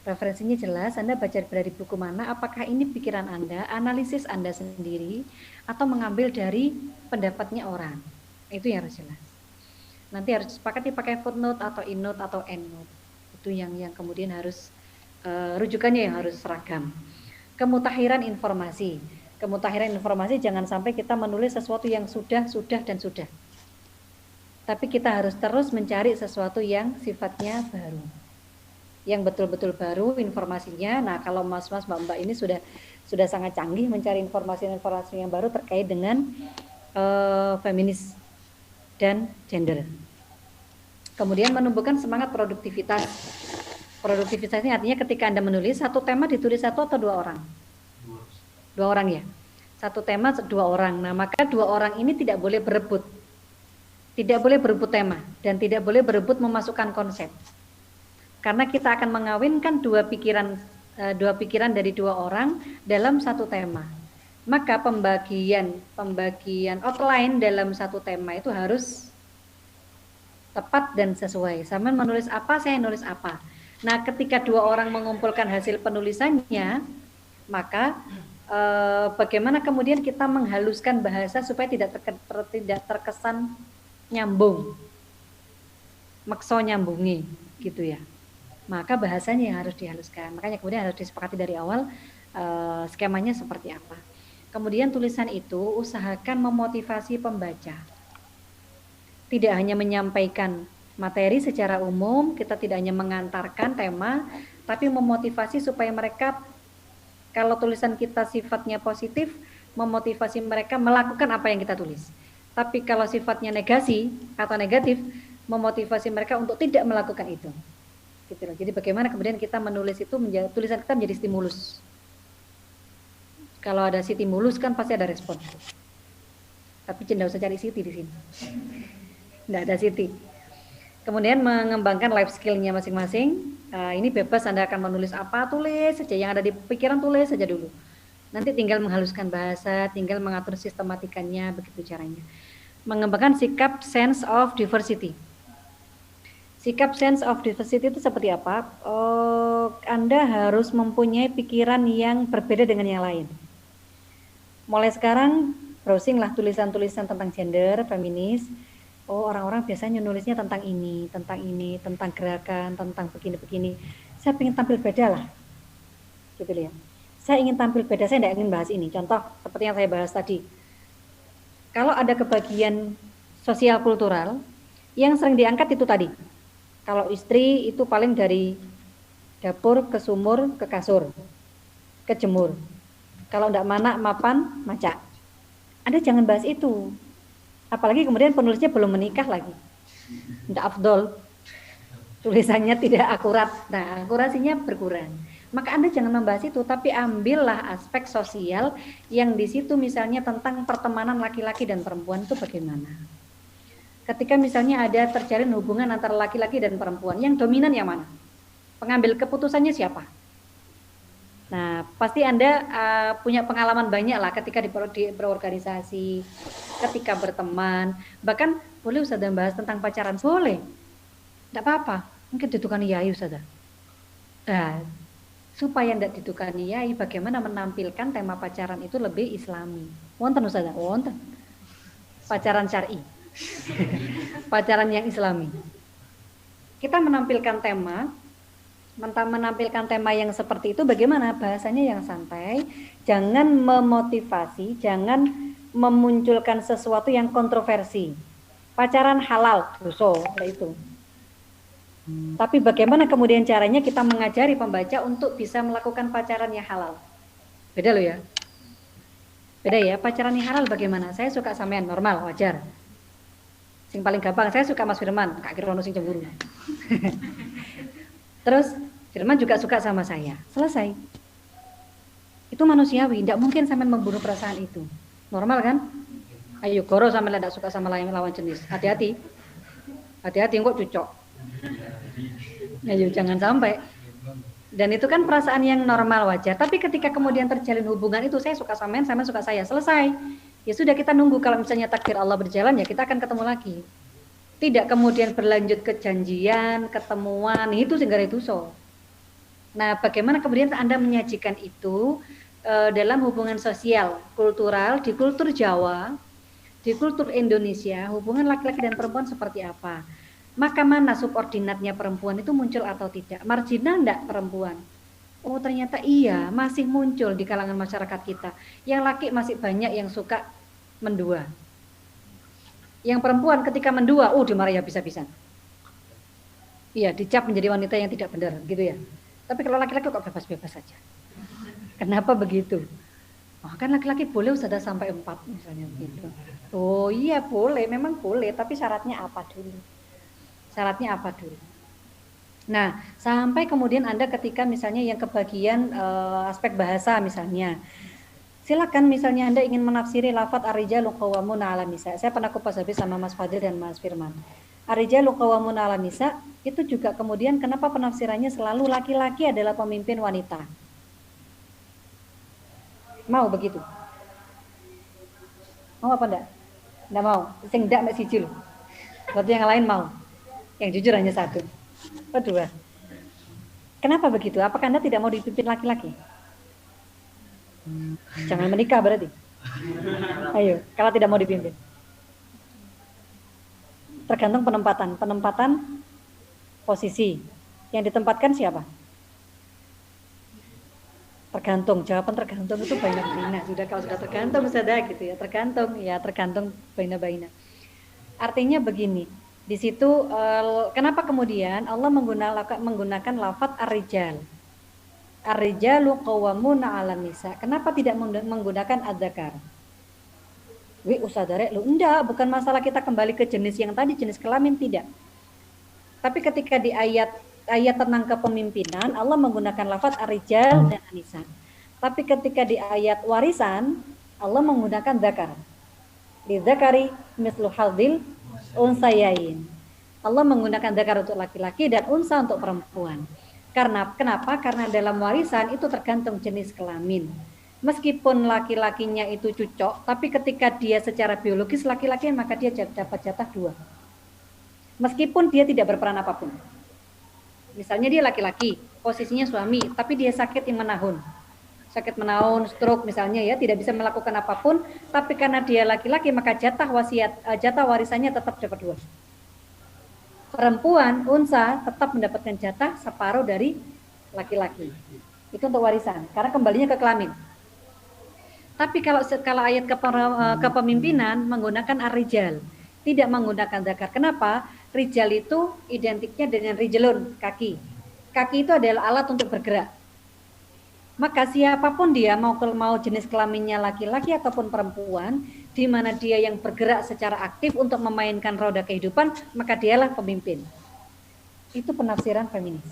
Referensinya jelas, Anda baca dari buku mana, apakah ini pikiran Anda, analisis Anda sendiri, atau mengambil dari pendapatnya orang. Itu yang harus jelas. Nanti harus sepakati pakai footnote atau innote atau endnote. Itu yang kemudian harus rujukannya yang harus seragam. Kemutahiran informasi. Kemutahiran informasi, jangan sampai kita menulis sesuatu yang sudah. Tapi kita harus terus mencari sesuatu yang sifatnya baru, yang betul-betul baru informasinya. Nah, kalau mas-mas, mbak-mbak ini sudah sangat canggih mencari informasi-informasi yang baru terkait dengan feminis dan gender. Kemudian menumbuhkan semangat produktivitas. Produktivitas ini artinya ketika Anda menulis satu tema ditulis satu atau dua orang? Dua orang ya, satu tema dua orang. Nah, maka dua orang ini tidak boleh berebut tema, dan tidak boleh berebut memasukkan konsep, karena kita akan mengawinkan dua pikiran dari dua orang dalam satu tema. Maka pembagian outline dalam satu tema itu harus tepat dan sesuai. Sama menulis apa, saya nulis apa. Nah, ketika dua orang mengumpulkan hasil penulisannya, maka bagaimana kemudian kita menghaluskan bahasa supaya tidak terkesan nyambung, makso nyambungi gitu ya. Maka bahasanya yang harus dihaluskan. Makanya kemudian harus disepakati dari awal skemanya seperti apa. Kemudian tulisan itu usahakan memotivasi pembaca. Tidak hanya menyampaikan materi secara umum, kita tidak hanya mengantarkan tema, tapi memotivasi supaya mereka, kalau tulisan kita sifatnya positif, memotivasi mereka melakukan apa yang kita tulis. Tapi kalau sifatnya negasi atau negatif, memotivasi mereka untuk tidak melakukan itu. Gitu loh. Jadi bagaimana kemudian kita menulis itu, tulisan kita menjadi stimulus. Kalau ada stimulus kan pasti ada respon. Tapi tidak usah cari siti di sini. Tidak ada siti. Kemudian mengembangkan life skill-nya masing-masing. Ini bebas Anda akan menulis apa, tulis saja. Yang ada di pikiran tulis saja dulu. Nanti tinggal menghaluskan bahasa, tinggal mengatur sistematikanya, begitu caranya. Mengembangkan sikap sense of diversity. Sikap sense of diversity itu seperti apa? Anda harus mempunyai pikiran yang berbeda dengan yang lain. Mulai sekarang browsing lah tulisan-tulisan tentang gender, feminis. Oh, orang-orang biasanya nulisnya tentang ini, tentang gerakan, tentang begini-begini. Saya ingin tampil beda lah, gitu ya. Saya ingin tampil beda, saya tidak ingin bahas ini. Contoh seperti yang saya bahas tadi. Kalau ada kebagian sosial kultural, yang sering diangkat itu tadi. Kalau istri itu paling dari dapur ke sumur ke kasur, ke jemur. Kalau tidak manak, mapan, macak. Anda jangan bahas itu. Apalagi kemudian penulisnya belum menikah lagi. Tidak afdol. Tulisannya tidak akurat. Nah, akurasinya berkurang. Maka Anda jangan membahas itu, tapi ambillah aspek sosial yang di situ misalnya tentang pertemanan laki-laki dan perempuan itu bagaimana. Ketika misalnya ada terjalin hubungan antara laki-laki dan perempuan, yang dominan yang mana? Pengambil keputusannya siapa? Nah, pasti Anda punya pengalaman banyak lah ketika di berorganisasi, ketika berteman. Bahkan boleh Ustazah bahas tentang pacaran? Boleh. Tidak apa-apa. Mungkin didukani yai Ustazah. Nah, supaya tidak didukani yai, bagaimana menampilkan tema pacaran itu lebih islami. Wonten Ustazah? Wonten. Pacaran syar'i. Pacaran yang islami. Kita menampilkan tema yang seperti itu, bagaimana bahasanya yang santai, jangan memotivasi, jangan memunculkan sesuatu yang kontroversi. Pacaran halal, dosa itu. Tapi bagaimana kemudian caranya kita mengajari pembaca untuk bisa melakukan pacaran yang halal. Beda loh ya. Beda ya, pacaran yang halal bagaimana? Saya suka sampean, normal, wajar. Sing paling gampang, saya suka Mas Firman, Kak Kirono sing cemburu. Terus Firman juga suka sama saya. Selesai. Itu manusiawi, tidak mungkin sampean membunuh perasaan itu. Normal kan? Ayo goro sampean tidak suka sama lawan jenis. Hati-hati. Hati-hati kok cucok. Ayo jangan sampai. Dan itu kan perasaan yang normal, wajar. Tapi ketika kemudian terjalin hubungan itu, saya suka sampean, sampean suka saya. Selesai. Ya sudah, kita nunggu kalau misalnya takdir Allah berjalan, ya kita akan ketemu lagi. Tidak kemudian berlanjut ke janjian, ketemuan, itu segala itu so. Nah, bagaimana kemudian Anda menyajikan itu dalam hubungan sosial, kultural, di kultur Jawa, di kultur Indonesia, hubungan laki-laki dan perempuan seperti apa? Maka mana subordinatnya perempuan itu muncul atau tidak? Marginal enggak perempuan? Oh ternyata iya, masih muncul di kalangan masyarakat kita. Yang laki masih banyak yang suka mendua. Yang perempuan ketika mendua, dimarahi habis-habisan. Iya, dicap menjadi wanita yang tidak benar, gitu ya. Tapi kalau laki-laki kok bebas-bebas saja. Kenapa begitu? Oh, kan laki-laki boleh sudah sampai 4 misalnya gitu. Oh iya boleh, memang boleh, tapi syaratnya apa dulu? Syaratnya apa dulu? Nah, sampai kemudian Anda ketika misalnya yang kebagian aspek bahasa misalnya, silakan misalnya Anda ingin menafsiri lafadz ar-rijalu qawwamuna 'alan nisa. Saya pernah kupas habis sama Mas Fadil dan Mas Firman. Ar-rijalu qawwamuna 'alan nisa itu juga kemudian kenapa penafsirannya selalu laki-laki adalah pemimpin wanita? Mau begitu? Mau apa enggak? Enggak mau. Sing ndak mek siji lho. Berarti yang lain mau. Yang jujur hanya satu. Kedua. Kenapa begitu? Apakah Anda tidak mau dipimpin laki-laki? Jangan menikah berarti. Ayo, kalau tidak mau dipimpin. Tergantung penempatan posisi. Yang ditempatkan siapa? Tergantung, jawaban tergantung itu baina-baina. Kalau sudah tergantung sudah gitu ya, tergantung baina-baina. Artinya begini, di situ kenapa kemudian Allah menggunakan lafadz ar-rijal. Ar-rijalu qawwamuna 'alan nisa. Kenapa tidak menggunakan adzakar? Usadare lu enggak, bukan masalah kita kembali ke jenis yang tadi, jenis kelamin tidak. Tapi ketika di ayat tentang kepemimpinan Allah menggunakan lafadz ar-rijal dan an-nisa. Tapi ketika di ayat warisan Allah menggunakan dzakar. Lidzakari mislu hadzil unsayain. Allah menggunakan dzakar untuk laki-laki dan unsa untuk perempuan. Kenapa? Karena dalam warisan itu tergantung jenis kelamin. Meskipun laki-lakinya itu cocok, tapi ketika dia secara biologis laki-laki, maka dia dapat jatah 2. meskipun dia tidak berperan apapun. Misalnya dia laki-laki, posisinya suami, tapi dia sakit yang menahun. Sakit menahun, stroke misalnya ya, tidak bisa melakukan apapun, tapi karena dia laki-laki maka jatah warisannya tetap dapat 2. Perempuan, unsa tetap mendapatkan jatah separuh dari laki-laki. Itu untuk warisan, karena kembalinya ke kelamin. Tapi kalau skala ayat kepemimpinan menggunakan ar-rijal, tidak menggunakan zakar. Kenapa? Rijal itu identiknya dengan rijalun, kaki. Kaki itu adalah alat untuk bergerak. Maka siapapun dia, mau jenis kelaminnya laki-laki ataupun perempuan, di mana dia yang bergerak secara aktif untuk memainkan roda kehidupan, maka dialah pemimpin. Itu penafsiran feminis.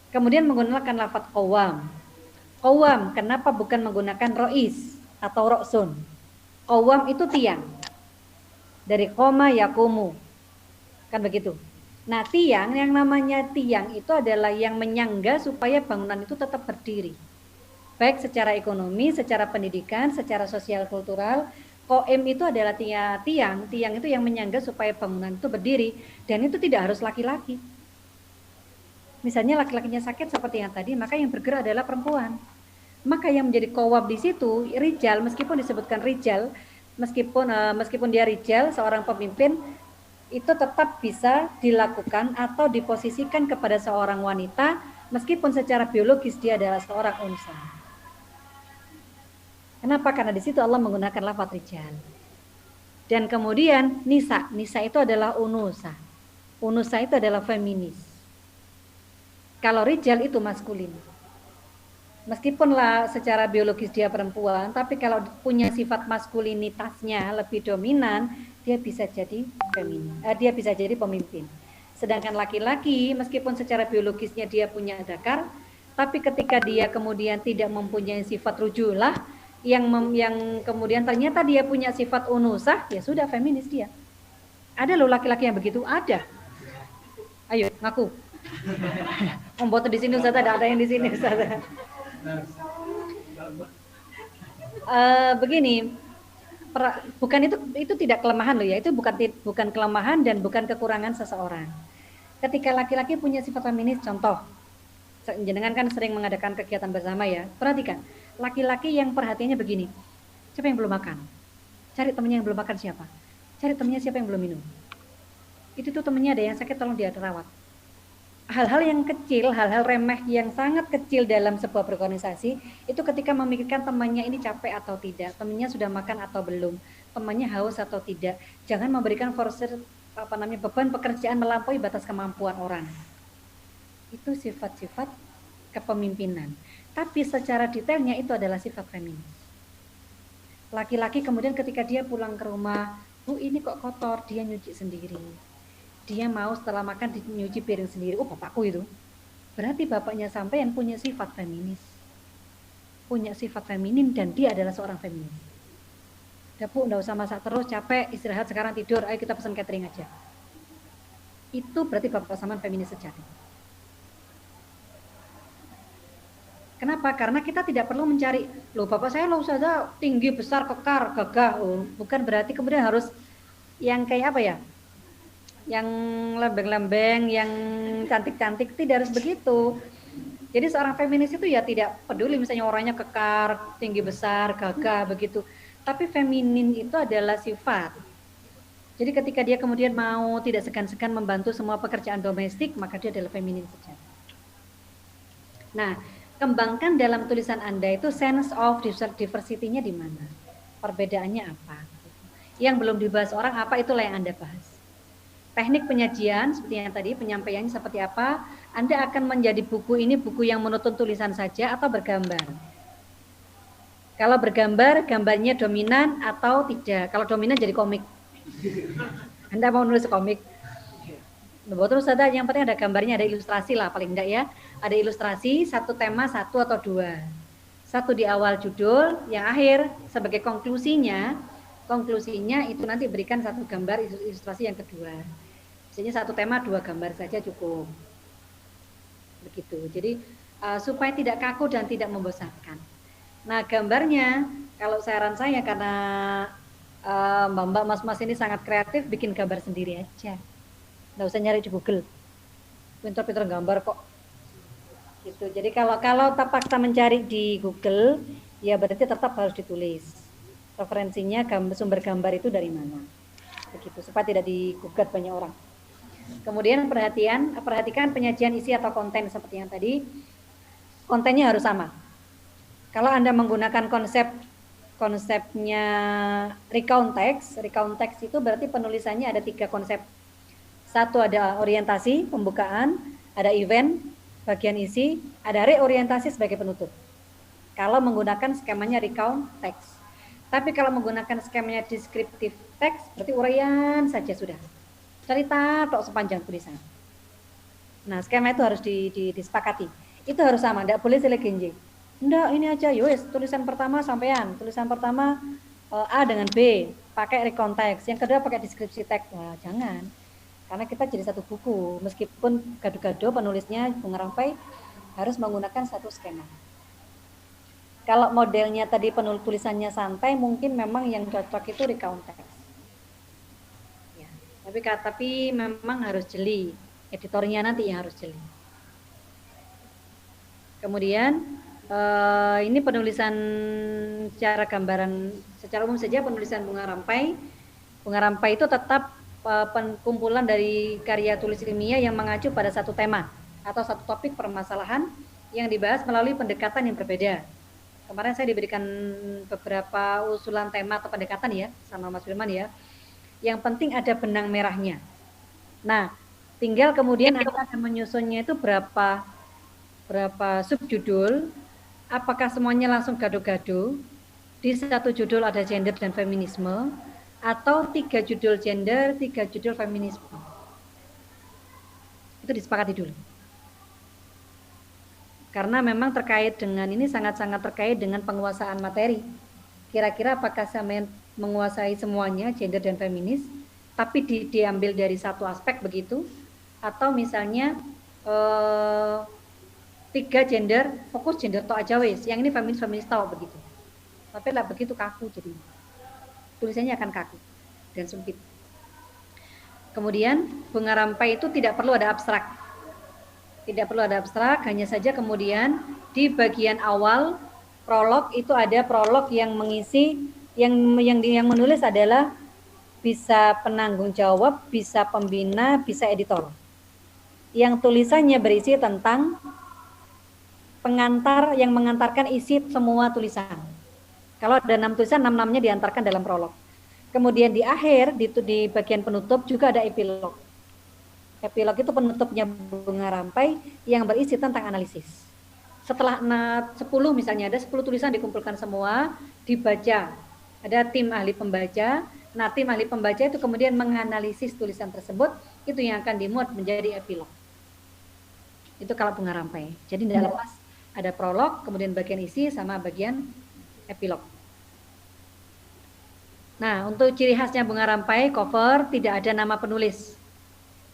Kemudian menggunakan lafadz qawam. Qawam, kenapa bukan menggunakan rois atau roksun? Qawam itu tiang. Dari qoma yakumu. Kan begitu. Nah, tiang, yang namanya tiang itu adalah yang menyangga supaya bangunan itu tetap berdiri. Baik secara ekonomi, secara pendidikan, secara sosial kultural. Qaim itu adalah tiang itu yang menyangga supaya bangunan itu berdiri. Dan itu tidak harus laki-laki. Misalnya laki-lakinya sakit seperti yang tadi, maka yang bergerak adalah perempuan. Maka yang menjadi qawwam di situ, rijal, meskipun disebutkan rijal, meskipun dia rijal, seorang pemimpin, itu tetap bisa dilakukan atau diposisikan kepada seorang wanita, meskipun secara biologis dia adalah seorang unsa. Kenapa? Karena di situ Allah menggunakan lafaz rijal. Dan kemudian nisa itu adalah unusa. Unusa itu adalah feminis. Kalau rijal itu maskulin. Meskipun lah secara biologis dia perempuan, tapi kalau punya sifat maskulinitasnya lebih dominan, dia bisa jadi dia bisa jadi pemimpin. Sedangkan laki-laki, meskipun secara biologisnya dia punya zakar, tapi ketika dia kemudian tidak mempunyai sifat rujulah, yang kemudian ternyata dia punya sifat unusah, ya sudah feminis dia. Ada loh laki-laki yang begitu, ada. Ayo ngaku. Membuat di sini Ustaz, ada yang di sini Ustaz. Begini, bukan itu tidak kelemahan loh ya, itu bukan kelemahan dan bukan kekurangan seseorang. Ketika laki-laki punya sifat feminis, contoh, jenengan kan sering mengadakan kegiatan bersama ya, perhatikan, laki-laki yang perhatiannya begini, siapa yang belum makan? Cari temennya yang belum makan siapa? Cari temennya siapa yang belum minum? Itu tuh temennya ada yang sakit, tolong dia rawat. Hal-hal yang kecil, hal-hal remeh yang sangat kecil dalam sebuah berorganisasi, itu ketika memikirkan temannya ini capek atau tidak, temannya sudah makan atau belum, temannya haus atau tidak, jangan memberikan beban pekerjaan melampaui batas kemampuan orang. Itu sifat-sifat kepemimpinan. Tapi secara detailnya itu adalah sifat feminis. Laki-laki kemudian ketika dia pulang ke rumah, Bu ini kok kotor, dia nyuci sendiri. Dia mau setelah makan nyuci piring sendiri. Oh bapakku itu. Berarti bapaknya sampean punya sifat feminis. Punya sifat feminin dan dia adalah seorang feminis. Udah Bu, enggak usah masak terus, capek, istirahat sekarang tidur, ayo kita pesan catering aja. Itu berarti bapak sampean feminis sejati. Kenapa? Karena kita tidak perlu mencari, loh bapak saya loh saja tinggi, besar, kekar, gagah. Oh, bukan berarti kemudian harus yang kayak apa ya? Yang lembeng-lembeng, yang cantik-cantik, tidak harus begitu. Jadi seorang feminis itu ya tidak peduli misalnya orangnya kekar, tinggi besar, gagah begitu. Tapi feminin itu adalah sifat. Jadi ketika dia kemudian mau tidak segan-segan membantu semua pekerjaan domestik, maka dia adalah feminin sejati. Nah, kembangkan dalam tulisan Anda itu sense of diversity-nya di mana? Perbedaannya apa? Yang belum dibahas orang apa, itulah yang Anda bahas. Teknik penyajian seperti yang tadi, penyampaiannya seperti apa, Anda akan menjadi buku ini buku yang monoton tulisan saja atau bergambar. Kalau bergambar, gambarnya dominan atau tidak. Kalau dominan jadi komik. Anda mau nulis komik. Terus ada yang penting ada gambarnya, ada ilustrasi lah paling enggak ya. Ada ilustrasi, satu tema, satu atau dua. Satu di awal judul, yang akhir sebagai konklusinya itu nanti berikan satu gambar ilustrasi yang kedua. Biasanya satu tema 2 gambar saja cukup. Begitu. Jadi supaya tidak kaku dan tidak membosankan. Nah, gambarnya kalau saran saya karena Mbak-mbak, mas-mas ini sangat kreatif, bikin gambar sendiri aja. Nggak usah nyari di Google. Pinter-pinter gambar kok. Gitu. Jadi kalau terpaksa mencari di Google, ya berarti tetap harus ditulis. Referensinya sumber gambar itu dari mana. Begitu, supaya tidak digugat banyak orang. Kemudian perhatikan penyajian isi atau konten seperti yang tadi. Kontennya harus sama. Kalau Anda menggunakan konsepnya recount text itu berarti penulisannya ada 3 konsep. Satu ada orientasi, pembukaan, ada event, bagian isi, ada reorientasi sebagai penutup. Kalau menggunakan skemanya recount text. Tapi kalau menggunakan skemanya descriptive text, berarti uraian saja sudah. Cerita tok sepanjang tulisan. Nah, skema itu harus disepakati. Itu harus sama, tidak boleh selegenje. Enggak, ini aja, yowes, tulisan pertama sampean. Tulisan pertama A dengan B, pakai recount text. Yang kedua pakai deskripsi teks. Wah, jangan. Karena kita jadi satu buku. Meskipun gado-gado penulisnya Bunga Rampai harus menggunakan satu skema. Kalau modelnya tadi tulisannya santai, mungkin memang yang cocok itu recount text. Ya, tapi memang harus jeli. Editornya nanti yang harus jeli. Kemudian ini penulisan secara gambaran, secara umum saja penulisan Bunga Rampai. Bunga Rampai itu tetap kumpulan dari karya tulis ilmiah yang mengacu pada satu tema atau satu topik permasalahan yang dibahas melalui pendekatan yang berbeda. Kemarin saya diberikan beberapa usulan tema atau pendekatan ya sama Mas Firman ya. Yang penting ada benang merahnya. Nah, tinggal kemudian Anda akan menyusunnya itu berapa subjudul. Apakah semuanya langsung gado-gado? Di satu judul ada gender dan feminisme, atau 3 judul gender, 3 judul feminisme. Itu disepakati dulu. Karena memang terkait dengan ini sangat-sangat terkait dengan penguasaan materi. Kira-kira apakah saya menguasai semuanya gender dan feminis, tapi diambil dari satu aspek begitu, atau misalnya 3 gender, fokus gender tok aja wes, yang ini feminis tok begitu. Tapi lah begitu kaku jadi. Tulisannya akan kaku dan sempit. Kemudian Bunga Rampai itu tidak perlu ada abstrak. Tidak perlu ada abstrak, hanya saja kemudian di bagian awal prolog itu ada prolog yang mengisi yang menulis adalah bisa penanggung jawab, bisa pembina, bisa editor. Yang tulisannya berisi tentang pengantar yang mengantarkan isi semua tulisan. Kalau ada 6 tulisan, 6-6-nya diantarkan dalam prolog. Kemudian di akhir, di bagian penutup juga ada epilog. Epilog itu penutupnya Bunga Rampai yang berisi tentang analisis. Setelah 10 misalnya, ada 10 tulisan dikumpulkan semua, dibaca. Ada tim ahli pembaca. Nah, tim ahli pembaca itu kemudian menganalisis tulisan tersebut, itu yang akan dimuat menjadi epilog. Itu kalau Bunga Rampai. Jadi tidak lepas, ada prolog, kemudian bagian isi, sama bagian epilog. Nah, untuk ciri khasnya Bunga Rampai, cover tidak ada nama penulis.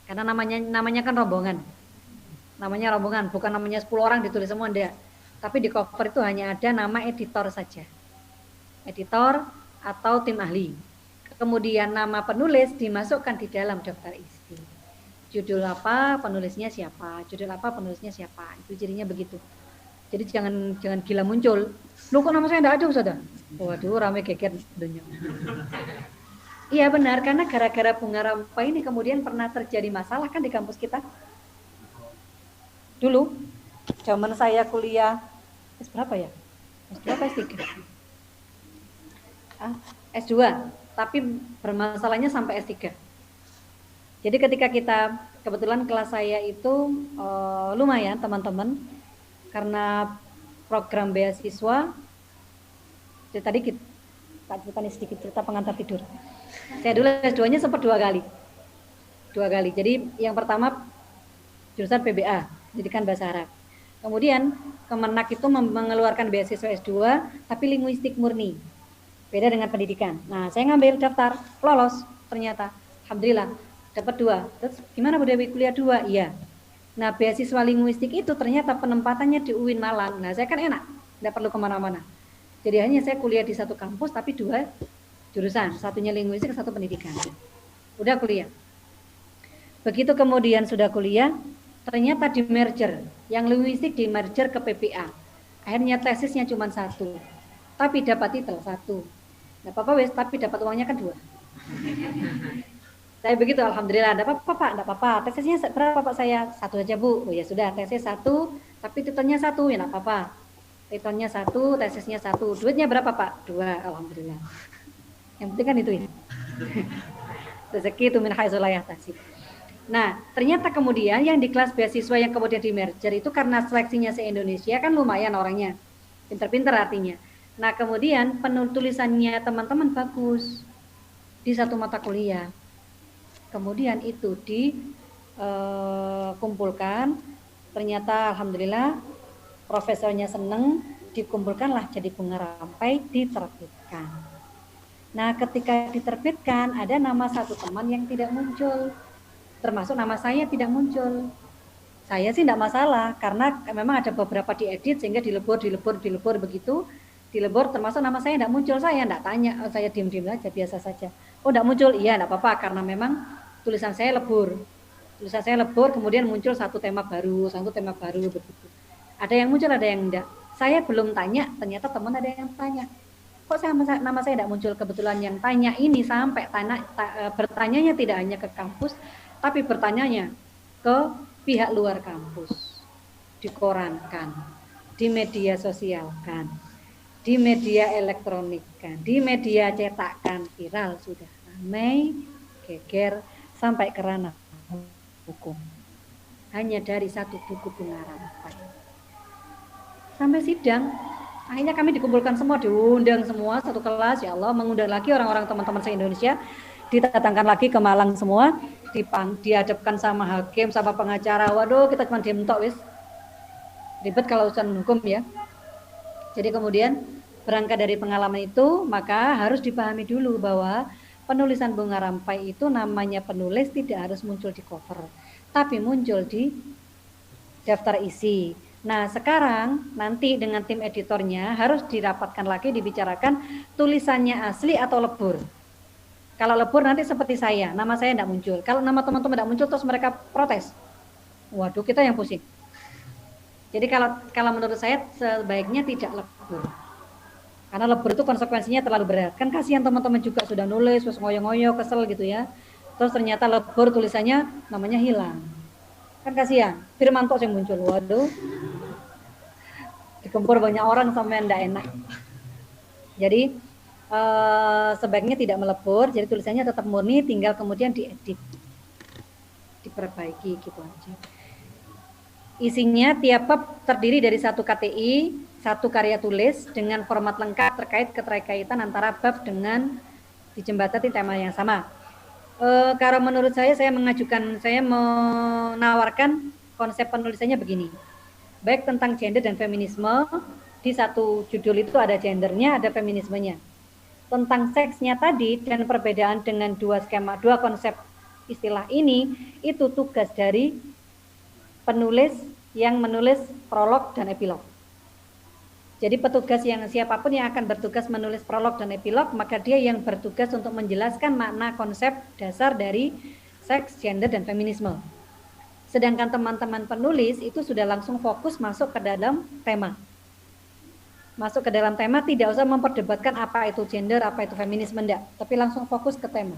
Karena namanya kan rombongan. Namanya rombongan, bukan namanya 10 orang ditulis semua, enggak. Tapi di cover itu hanya ada nama editor saja. Editor atau tim ahli. Kemudian nama penulis dimasukkan di dalam daftar isi. Judul apa, penulisnya siapa. Judul apa, penulisnya siapa. Itu cirinya begitu. Jadi jangan gila muncul. Loh kok nama saya enggak ada, Ustaz? Waduh, rame geger dunia. Iya benar, karena gara-gara Bunga Rampai ini kemudian pernah terjadi masalah kan di kampus kita. Dulu, zaman saya kuliah, berapa ya? S2 apa S3? S2, tapi bermasalahnya sampai S3. Jadi ketika kita, kebetulan kelas saya itu lumayan teman-teman, karena program beasiswa, tadi kita sedikit cerita pengantar tidur. Saya dulu S2-nya sempat 2 kali. Jadi yang pertama jurusan PBA, pendidikan bahasa Arab. Kemudian Kemenak itu mengeluarkan beasiswa S2 tapi linguistik murni. Beda dengan pendidikan. Nah, saya ngambil daftar, lolos ternyata. Alhamdulillah, dapat 2. Terus gimana Bu Dewi kuliah 2? Iya. Nah, beasiswa linguistik itu ternyata penempatannya di UIN Malang. Nah, saya kan enak, tidak perlu kemana-mana. Jadi hanya saya kuliah di satu kampus tapi 2 jurusan, satunya linguistik, satu pendidikan. Udah kuliah. Begitu kemudian sudah kuliah, ternyata di merger, yang linguistik di merger ke PPA. Akhirnya tesisnya cuma 1, tapi dapat titel 1. Nggak apa-apa wes, tapi dapat uangnya kan 2. Saya begitu, alhamdulillah. Nggak apa-apa Pak, nggak apa-apa. Tesisnya berapa Pak saya? 1 aja Bu. Oh ya sudah, tesis 1, tapi titelnya 1, ya nggak apa-apa. Titelnya 1, tesisnya 1. Duitnya berapa Pak? 2, alhamdulillah. Yang penting kan itu ya. Rezeki itu min haitsu la yahtasib. Nah, ternyata kemudian yang di kelas beasiswa yang kemudian di merger itu karena seleksinya se-Indonesia kan lumayan orangnya. Pinter-pinter artinya. Nah, kemudian penulisannya teman-teman bagus di satu mata kuliah. Kemudian itu dikumpulkan, ternyata alhamdulillah profesornya seneng, dikumpulkanlah jadi bunga rampai, diterbitkan. Nah, ketika diterbitkan ada nama satu teman yang tidak muncul, termasuk nama saya tidak muncul. Saya sih tidak masalah karena memang ada beberapa diedit sehingga dilebur begitu. Dilebur termasuk nama saya tidak muncul, saya tidak tanya, saya diam-diam saja biasa saja. Oh tidak muncul, iya tidak apa-apa karena memang tulisan saya lebur. Tulisan saya lebur kemudian muncul satu tema baru begitu. Ada yang muncul, ada yang tidak. Saya belum tanya, ternyata teman ada yang tanya. Kok nama saya tidak muncul? Kebetulan yang tanya ini sampai bertanyanya tidak hanya ke kampus, tapi bertanyanya ke pihak luar kampus. Dikorankan, di media sosial kan, di media elektronik kan, di media cetak kan, viral sudah ramai, geger sampai ke ranah hukum. Hanya dari satu buku bunga rampai. Sampai sidang, akhirnya kami dikumpulkan semua, diundang semua satu kelas, ya Allah, mengundang lagi orang-orang teman-teman se-Indonesia, didatangkan lagi ke Malang semua, dihadapkan sama hakim, sama pengacara. Waduh, kita cuma diem tok wis. Ribet kalau urusan hukum ya. Jadi kemudian berangkat dari pengalaman itu, maka harus dipahami dulu bahwa penulisan bunga rampai itu namanya penulis tidak harus muncul di cover, tapi muncul di daftar isi. Nah sekarang nanti dengan tim editornya harus dirapatkan lagi, dibicarakan tulisannya asli atau lebur. Kalau lebur nanti seperti saya, nama saya tidak muncul. Kalau nama teman-teman tidak muncul terus mereka protes. Waduh, kita yang pusing. Jadi kalau menurut saya sebaiknya tidak lebur. Karena lebur itu konsekuensinya terlalu berat. Kan kasihan teman-teman juga sudah nulis, terus ngoyo-ngoyo, kesel gitu ya. Terus ternyata lebur tulisannya namanya hilang. Kan kasihan. Firmanto yang muncul. Waduh. Digempur banyak orang sampai enggak enak. Jadi sebaiknya tidak melebur, jadi tulisannya tetap murni, tinggal kemudian diedit, diperbaiki gitu aja. Isinya tiap bab terdiri dari 1 KTI, 1 karya tulis dengan format lengkap terkait keterkaitan antara bab dengan dijembatani tema yang sama. Kalau menurut saya menawarkan konsep penulisannya begini. Baik tentang gender dan feminisme, di satu judul itu ada gendernya, ada feminismenya. Tentang seksnya tadi dan perbedaan dengan dua konsep istilah ini, itu tugas dari penulis yang menulis prolog dan epilog. Jadi petugas yang siapapun yang akan bertugas menulis prolog dan epilog, maka dia yang bertugas untuk menjelaskan makna konsep dasar dari seks, gender, dan feminisme. Sedangkan teman-teman penulis itu sudah langsung fokus masuk ke dalam tema. Masuk ke dalam tema, tidak usah memperdebatkan apa itu gender, apa itu feminisme, enggak. Tapi langsung fokus ke tema,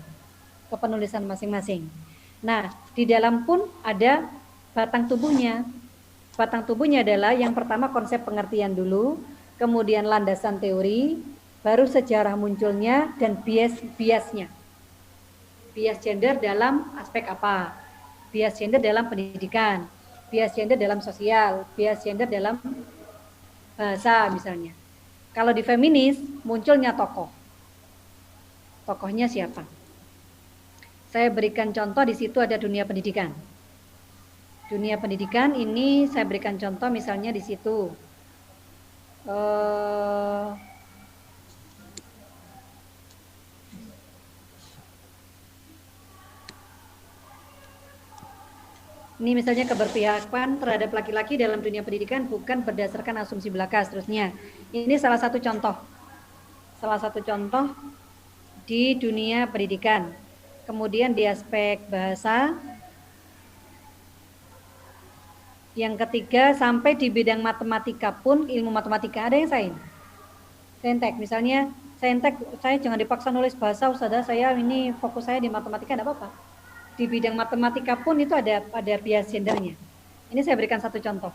ke penulisan masing-masing. Nah, di dalam pun ada batang tubuhnya. Batang tubuhnya adalah yang pertama konsep pengertian dulu, kemudian landasan teori, baru sejarah munculnya, dan biasnya. Bias gender dalam aspek apa? Bias gender dalam pendidikan, bias gender dalam sosial, bias gender dalam bahasa misalnya. Kalau di feminis munculnya tokoh. Tokohnya siapa? Saya berikan contoh, di situ ada dunia pendidikan. Dunia pendidikan ini saya berikan contoh misalnya di situ. Ini misalnya keberpihakan terhadap laki-laki dalam dunia pendidikan bukan berdasarkan asumsi belaka seterusnya. Ini salah satu contoh. Salah satu contoh di dunia pendidikan. Kemudian di aspek bahasa. Yang ketiga, sampai di bidang matematika pun, ilmu matematika ada yang saintek. Misalnya, saintek, saya jangan dipaksa nulis bahasa, Ustazah, saya ini fokus saya di matematika, tidak apa-apa. Di bidang matematika pun itu ada bias gendernya. Ini saya berikan satu contoh.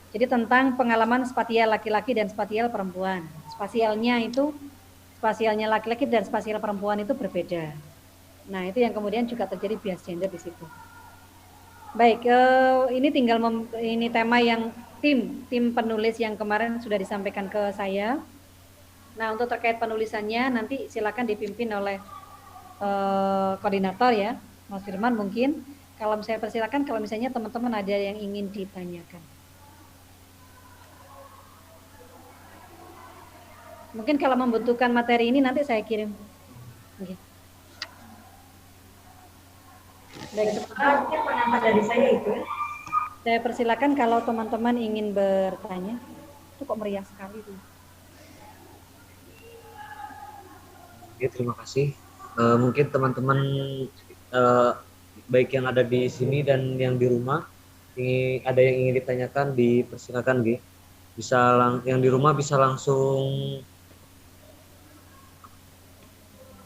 Jadi tentang pengalaman spasial laki-laki dan spasial perempuan. Spasialnya laki-laki dan spasial perempuan itu berbeda. Nah, itu yang kemudian juga terjadi bias gender di situ. Baik, ini tinggal ini tema yang tim penulis yang kemarin sudah disampaikan ke saya. Nah, untuk terkait penulisannya nanti silakan dipimpin oleh koordinator ya, Mas Firman mungkin. Kalau saya persilakan kalau misalnya teman-teman ada yang ingin ditanyakan. Mungkin kalau membutuhkan materi ini nanti saya kirim. Okay. Baik, sementara pendapat dari saya itu. Saya persilakan kalau teman-teman ingin bertanya. Itu kok meriah sekali tuh. Oke, terima kasih. Mungkin teman-teman baik yang ada di sini dan yang di rumah, ada yang ingin ditanyakan, dipersilakan, G. Yang di rumah bisa langsung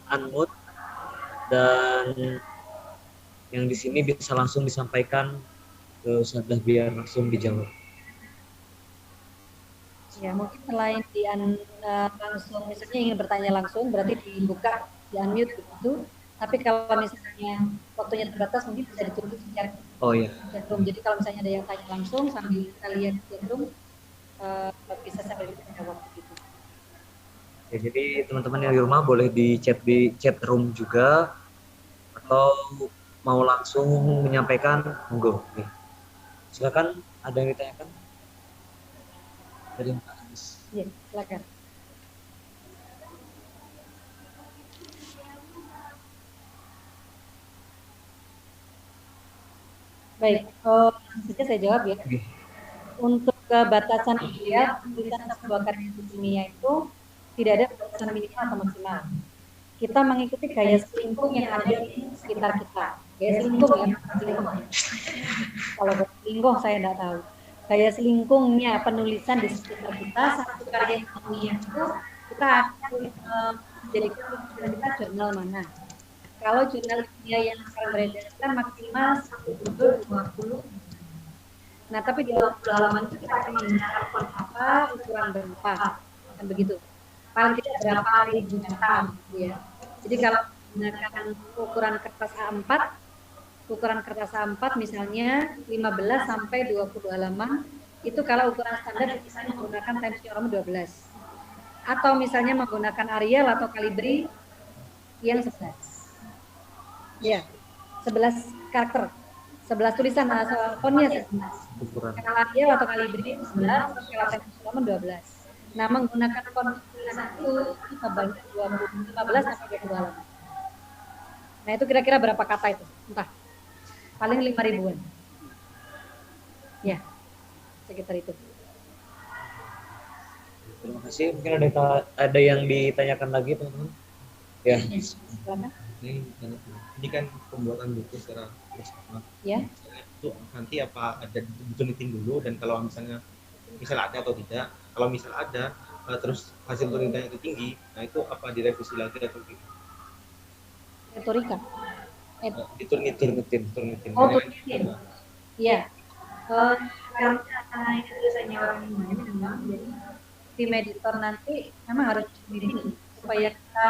unmute, dan yang di sini bisa langsung disampaikan ke Ustazah biar langsung dijawab. Ya, mungkin selain langsung, misalnya ingin bertanya langsung, berarti dibuka, di unmute begitu. Tapi kalau misalnya waktunya terbatas, mungkin bisa ditulis di chat. Oh iya. Jadi kalau misalnya ada yang tanya langsung sambil kita lihat di chatroom, bisa sambil kita jawab begitu. Ya, jadi teman-teman yang di rumah boleh di chat room juga, atau mau langsung menyampaikan, monggo. Silakan, ada yang ditanyakan? Dari Pak Anis. Ya, silakan. Baik, saja saya jawab ya. Okay. Untuk batasan ideal tulisan sebuah karya ilmiah itu tidak ada batasan minimal atau maksimal. Kita mengikuti gaya selingkuh yang ada di sekitar kita. Gaya selingkuh ya, kalau selingkuh saya tidak tahu. Gaya selingkuhnya penulisan di sekitar kita, satu karya ilmiah itu kita akan menjadikan kita jurnal mana. Kalau jurnal ilmiah yang sekarang beredar kan maksimal 1 judul 20. Nah, tapi di 20 halaman itu kita akan menggunakan font apa, ukuran berapa, kan begitu. Paling tidak berapa ribu juta, gitu ya. Jadi kalau menggunakan ukuran kertas A4 misalnya 15 sampai 20 halaman, itu kalau ukuran standar misalnya menggunakan Times New Roman 12. Atau misalnya menggunakan Arial atau Calibri yang 11. Ya, 11 karakter. 11 tulisan, fontnya 11. Kalau Arial atau Calibri 11, kalau Times New Roman 12. Nah, menggunakan font tulisan itu banyak 15 sampai 20 halaman. Nah, itu kira-kira berapa kata itu? Entah. Paling 5 ribuan. Ya, sekitar itu. Terima kasih. Mungkin ada yang ditanyakan lagi, teman-teman? Ya. Ini kan pembuatan buku secara bersama. Ya. Itu nanti apa ada meeting dulu, dan kalau misalnya ada atau tidak. Kalau misal ada, terus hasil penelitiannya itu tinggi, nah itu apa direvisi lagi atau tidak? Retorika. Turnitin. Oh, turnitin. Iya. Karena ini tulisannya orang yang memang, jadi tim editor nanti memang harus turnitin supaya kita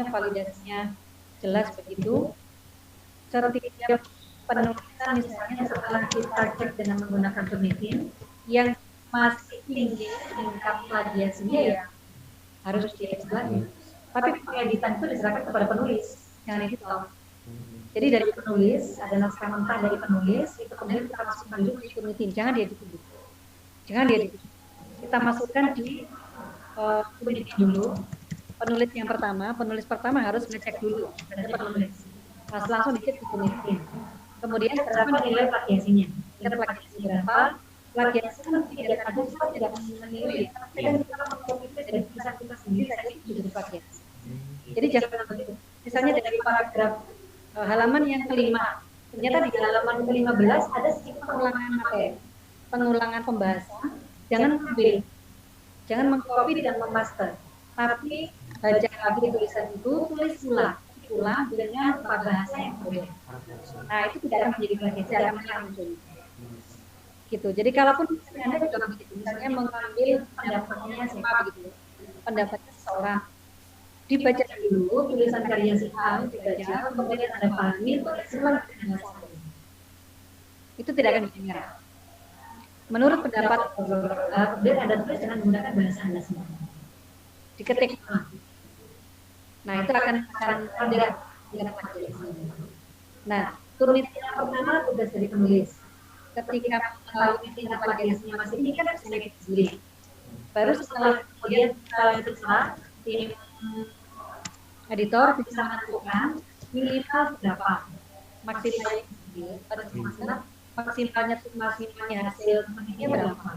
validasinya jelas begitu. Setiap penulisan misalnya setelah kita cek dengan menggunakan turnitin yang masih tinggi tingkat plagiasinya ya harus dicek lagi. Tapi pengeditan itu diserahkan kepada penulis, jangan editor. Jadi dari penulis ada naskah mentah dari penulis, itu kemudian kita masukkan dulu di turnitin, jangan dia ditulis. Kita masukkan di turnitin dulu. Penulis pertama harus ngecek dulu dari penulis. Langsung dicek di turnitin. Kemudian berapa nilai plagiasinya? Tingkat plagiasi berapa? Plagiasi kan tidak menilai, tapi kan kita mengkopi dari tulisan kita sendiri saja itu juga plagiasi. Jadi jangan begitu. Misalnya dari paragraf halaman yang kelima, ternyata di halaman ke-15 ada sedikit pengulangan materi, pengulangan pembahasan. Jangan mengambil, jangan mengcopy dan memaster, tapi baca lagi tulisan itu, tulis ulang dengan bahasa yang berbeda. Nah, itu tidak akan menjadi plagiat, tidak akan langsung. Gitu. Jadi kalaupun Anda juga begitu, misalnya mengambil pendapatnya siapa begitu, pendapatnya seseorang, dibaca dulu tulisan karya si A, dibaca, kemudian Anda pahami, tulis ulang dengan bahasa Anda. Itu tidak akan didengar. Menurut pendapat kemudian Anda tulis dengan menggunakan bahasa Anda sendiri. Diketik. Nah, itu akan tidak plagiat. Nah, tulis yang pertama tugas dari penulis. Ketika mengetahui tindak plagiasinya masih ini kan harus dilihat sendiri. Baru setelah kemudian terserah tim editor bisa menentukan minimal berapa maksimalnya pada semester, maksimalnya hasil temannya berapa.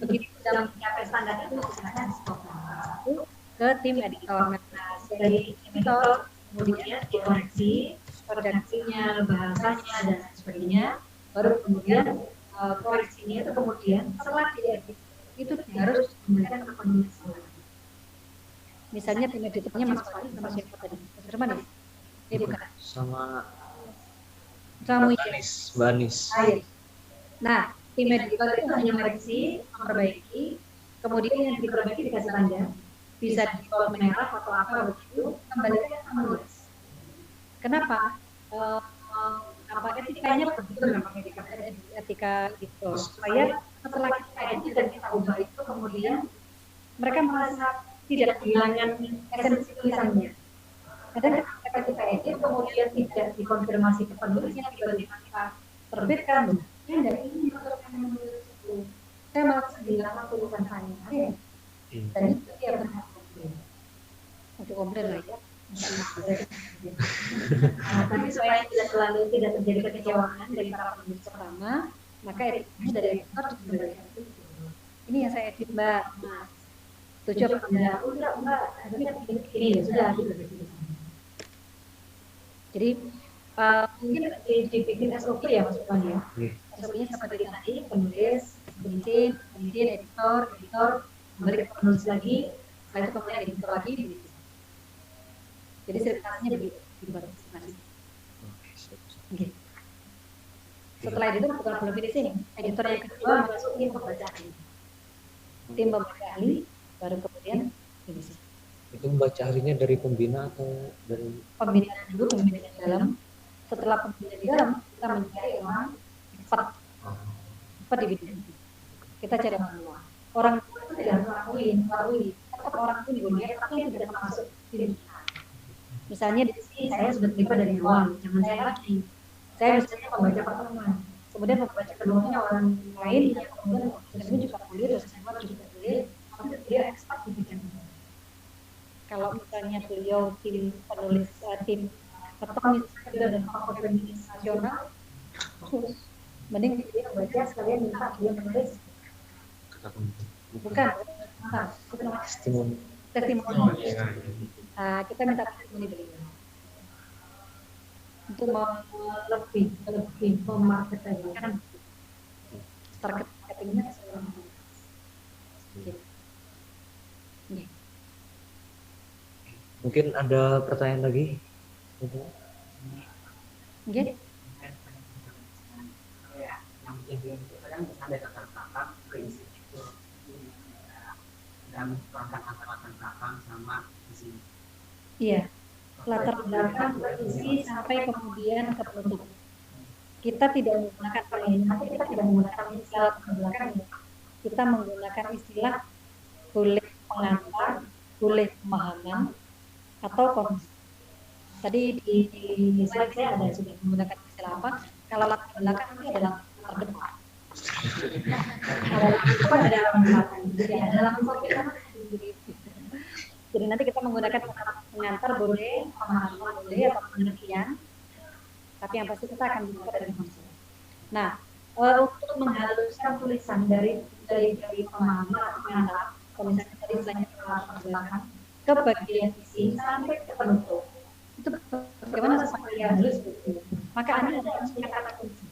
Begitu dalam mencapai standar itu silakan stop ke tim editor. Nah, dari editor kemudian dikoreksi redaksinya, bahasanya dan sebagainya. Baru kemudian koreksinya itu kemudian setelah diedit itu harus dikembalikan ke penulis. Misalnya tim editornya Mas Fadil sama siapa tadi? Mas Herman ya? Bukan. Sama Banis. Nah, tim editor itu hanya meredaksi, memperbaiki, kemudian yang diperbaiki dikasih tanda, bisa di bold merah atau apa begitu, kembalikan ke penulis. Kenapa? Apa etikanya begitu memang etika gitu, supaya setelah kita edit dan kita ubah itu kemudian mereka merasa tidak kehilangan esensi tulisannya. Kadang ketika kita edit kemudian tidak dikonfirmasi ke penulisnya, tiba-tiba kita terbitkan, saya tidak ingin menurutkan menulis itu, saya malah kehilangan tulisan saya, dan itu dia berhak untuk komplain lah ya. Tapi supaya tidak terjadi kekecewaan dari para penulis pertama, maka editnya dari editor dikembalikan. Ini yang saya edit Mbak. Setuju apa enggak? Enggak. Ini ya sudah gitu. Jadi mungkin dibikin SOP ya Mas Bukan ya. SOP-nya seperti tadi, penulis, bikin, editor, kembali ke penulis lagi, setelah itu kemudian editor lagi, begitu. Jadi sirkulasinya begitu dibuat masing-masing. Okay. Setelah editor bukan belum finishing, editor yang kedua masuk tim pembacaan. Tim pembaca ahli baru kemudian finishing. Itu membaca ahlinya dari pembina atau dari pembinaan dulu, pembinaan dalam. Setelah pembinaan di dalam, kita mencari orang cepat di bidang itu. Kita cari orang luar. Orang luar itu tidak mengakui, tetap orang itu dibunuh, tapi yang tidak masuk tim kita. Misalnya di sini saya sudah terlibat dari awal, jangan saya lagi. Saya misalnya pembaca pertama, kemudian pembaca keduanya orang lain yang kemudian ini juga boleh, dosen kedua juga boleh, tapi dia expert di bidang itu. Kalau misalnya beliau tim penulis tim atau misalnya dan faktor feminis nasional, mending dia baca sekalian minta dia menulis. Bukan, testimoni. Kita minta testimoni beliau untuk lebih memarketkan target marketingnya sesuai. Mungkin ada pertanyaan lagi? Oke. Iya, latar belakang isi sampai kemudian ke penutup. Kita tidak menggunakan kita tidak menggunakan istilah latar belakang. Kita menggunakan istilah boleh pengantar, boleh pemahaman, atau konsep. Tadi di slide saya ada sudah menggunakan istilah apa? Kalau latar belakang itu adalah latar depan. Ada latar belakang. Jadi ada latar belakang. Jadi nanti kita menggunakan pengantar boleh, pemahaman boleh, atau pengertian. Tapi yang pasti kita akan buka dari konsep. Nah, untuk menghaluskan tulisan dari pemahaman atau pengantar, kalau misalnya tadi selain latar belakang, ke bagian isi sampai ke penutup. Itu bagaimana supaya halus begitu. Maka Anda harus punya kata kunci.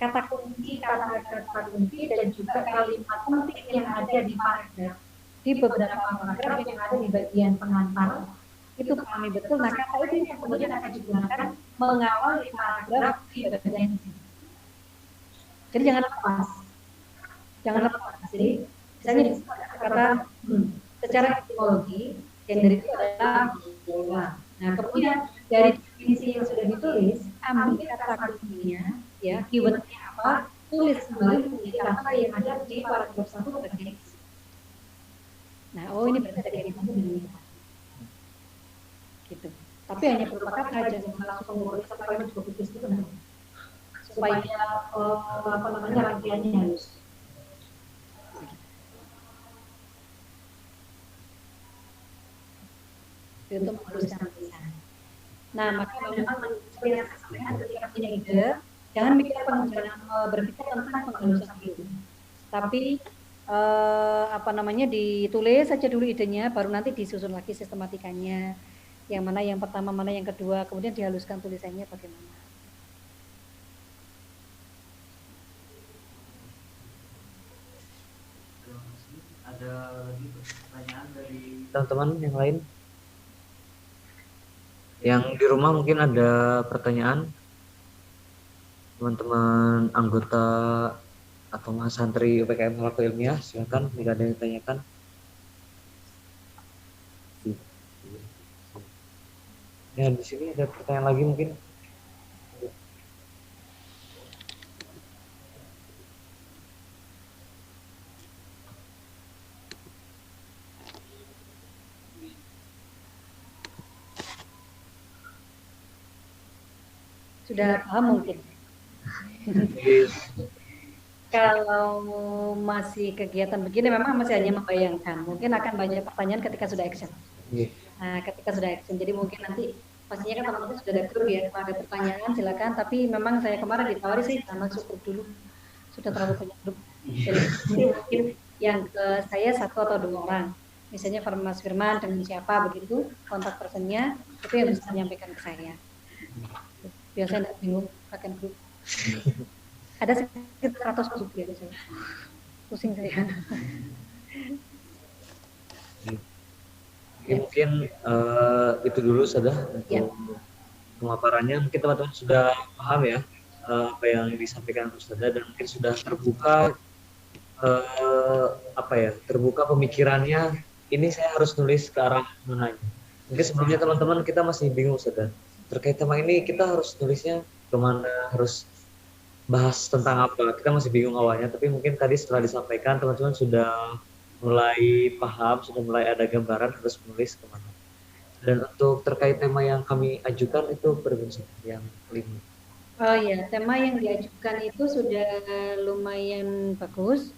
Kata kunci dan juga kalimat penting yang ada di paragraf. Di beberapa paragraf yang ada di bagian pengantar itu pahami betul. Nah, kata itu yang kemudian akan digunakan mengawal paragraf di bagian isi. Jadi jangan lepas. Jadi misalnya di kata secara etimologi gender itu adalah bola. Nah, kemudian dari definisi yang sudah ditulis, ambil kata kuncinya, ya, keywordnya apa, tulis kembali menjadi apa yang ada di paragraf 1 bagian isi. Nah, ini berarti ada kaitan dengan gitu. Tapi hanya berupa kata aja, jangan langsung mengulik sampai mencoba itu benar. Supaya rangkaiannya halus. Untuk menghaluskan tulisan. Nah, maka memang seperti yang saya sampaikan ketika punya ide, jangan berpikir tentang penghalusan dulu. Tapi ditulis saja dulu idenya, baru nanti disusun lagi sistematikanya. Yang mana yang pertama, mana yang kedua, kemudian dihaluskan tulisannya bagaimana. Ada lagi pertanyaan dari teman-teman yang lain? Yang di rumah mungkin ada pertanyaan, teman-teman anggota atau mas santri UPKM Halako Ilmiah, silakan jika ada yang ditanyakan. Ya, di sini ada pertanyaan lagi mungkin. Sudah paham mungkin? Kalau masih kegiatan begini memang masih hanya membayangkan. Mungkin akan banyak pertanyaan ketika sudah action. Nah, ketika sudah action. Jadi mungkin nanti pastinya kan teman-teman sudah ada grup ya. Kalau ada pertanyaan silakan. Tapi memang saya kemarin ditawari sih jangan masuk grup dulu. Sudah terlalu banyak grup. Jadi mungkin yang ke saya 1 atau 2 orang. Misalnya Mas Firman dengan siapa begitu kontak personnya itu yang bisa menyampaikan ke saya. Biasanya tidak bingung pakai grup. Ada sekitar 100 grup ya, pusing saya. Mungkin itu dulu sudah untuk pemaparannya. Mungkin teman-teman sudah paham ya apa yang disampaikan Ustazah, dan mungkin sudah terbuka terbuka pemikirannya. Ini saya harus nulis ke arah mananya. Mungkin sebelumnya teman-teman kita masih bingung Ustazah. Terkait tema ini kita harus tulisnya kemana, harus bahas tentang apa, kita masih bingung awalnya. Tapi mungkin tadi setelah disampaikan teman-teman sudah mulai paham, sudah mulai ada gambaran harus menulis kemana. Dan untuk terkait tema yang kami ajukan itu berbeda yang kelima. Oh iya, tema yang diajukan itu sudah lumayan bagus.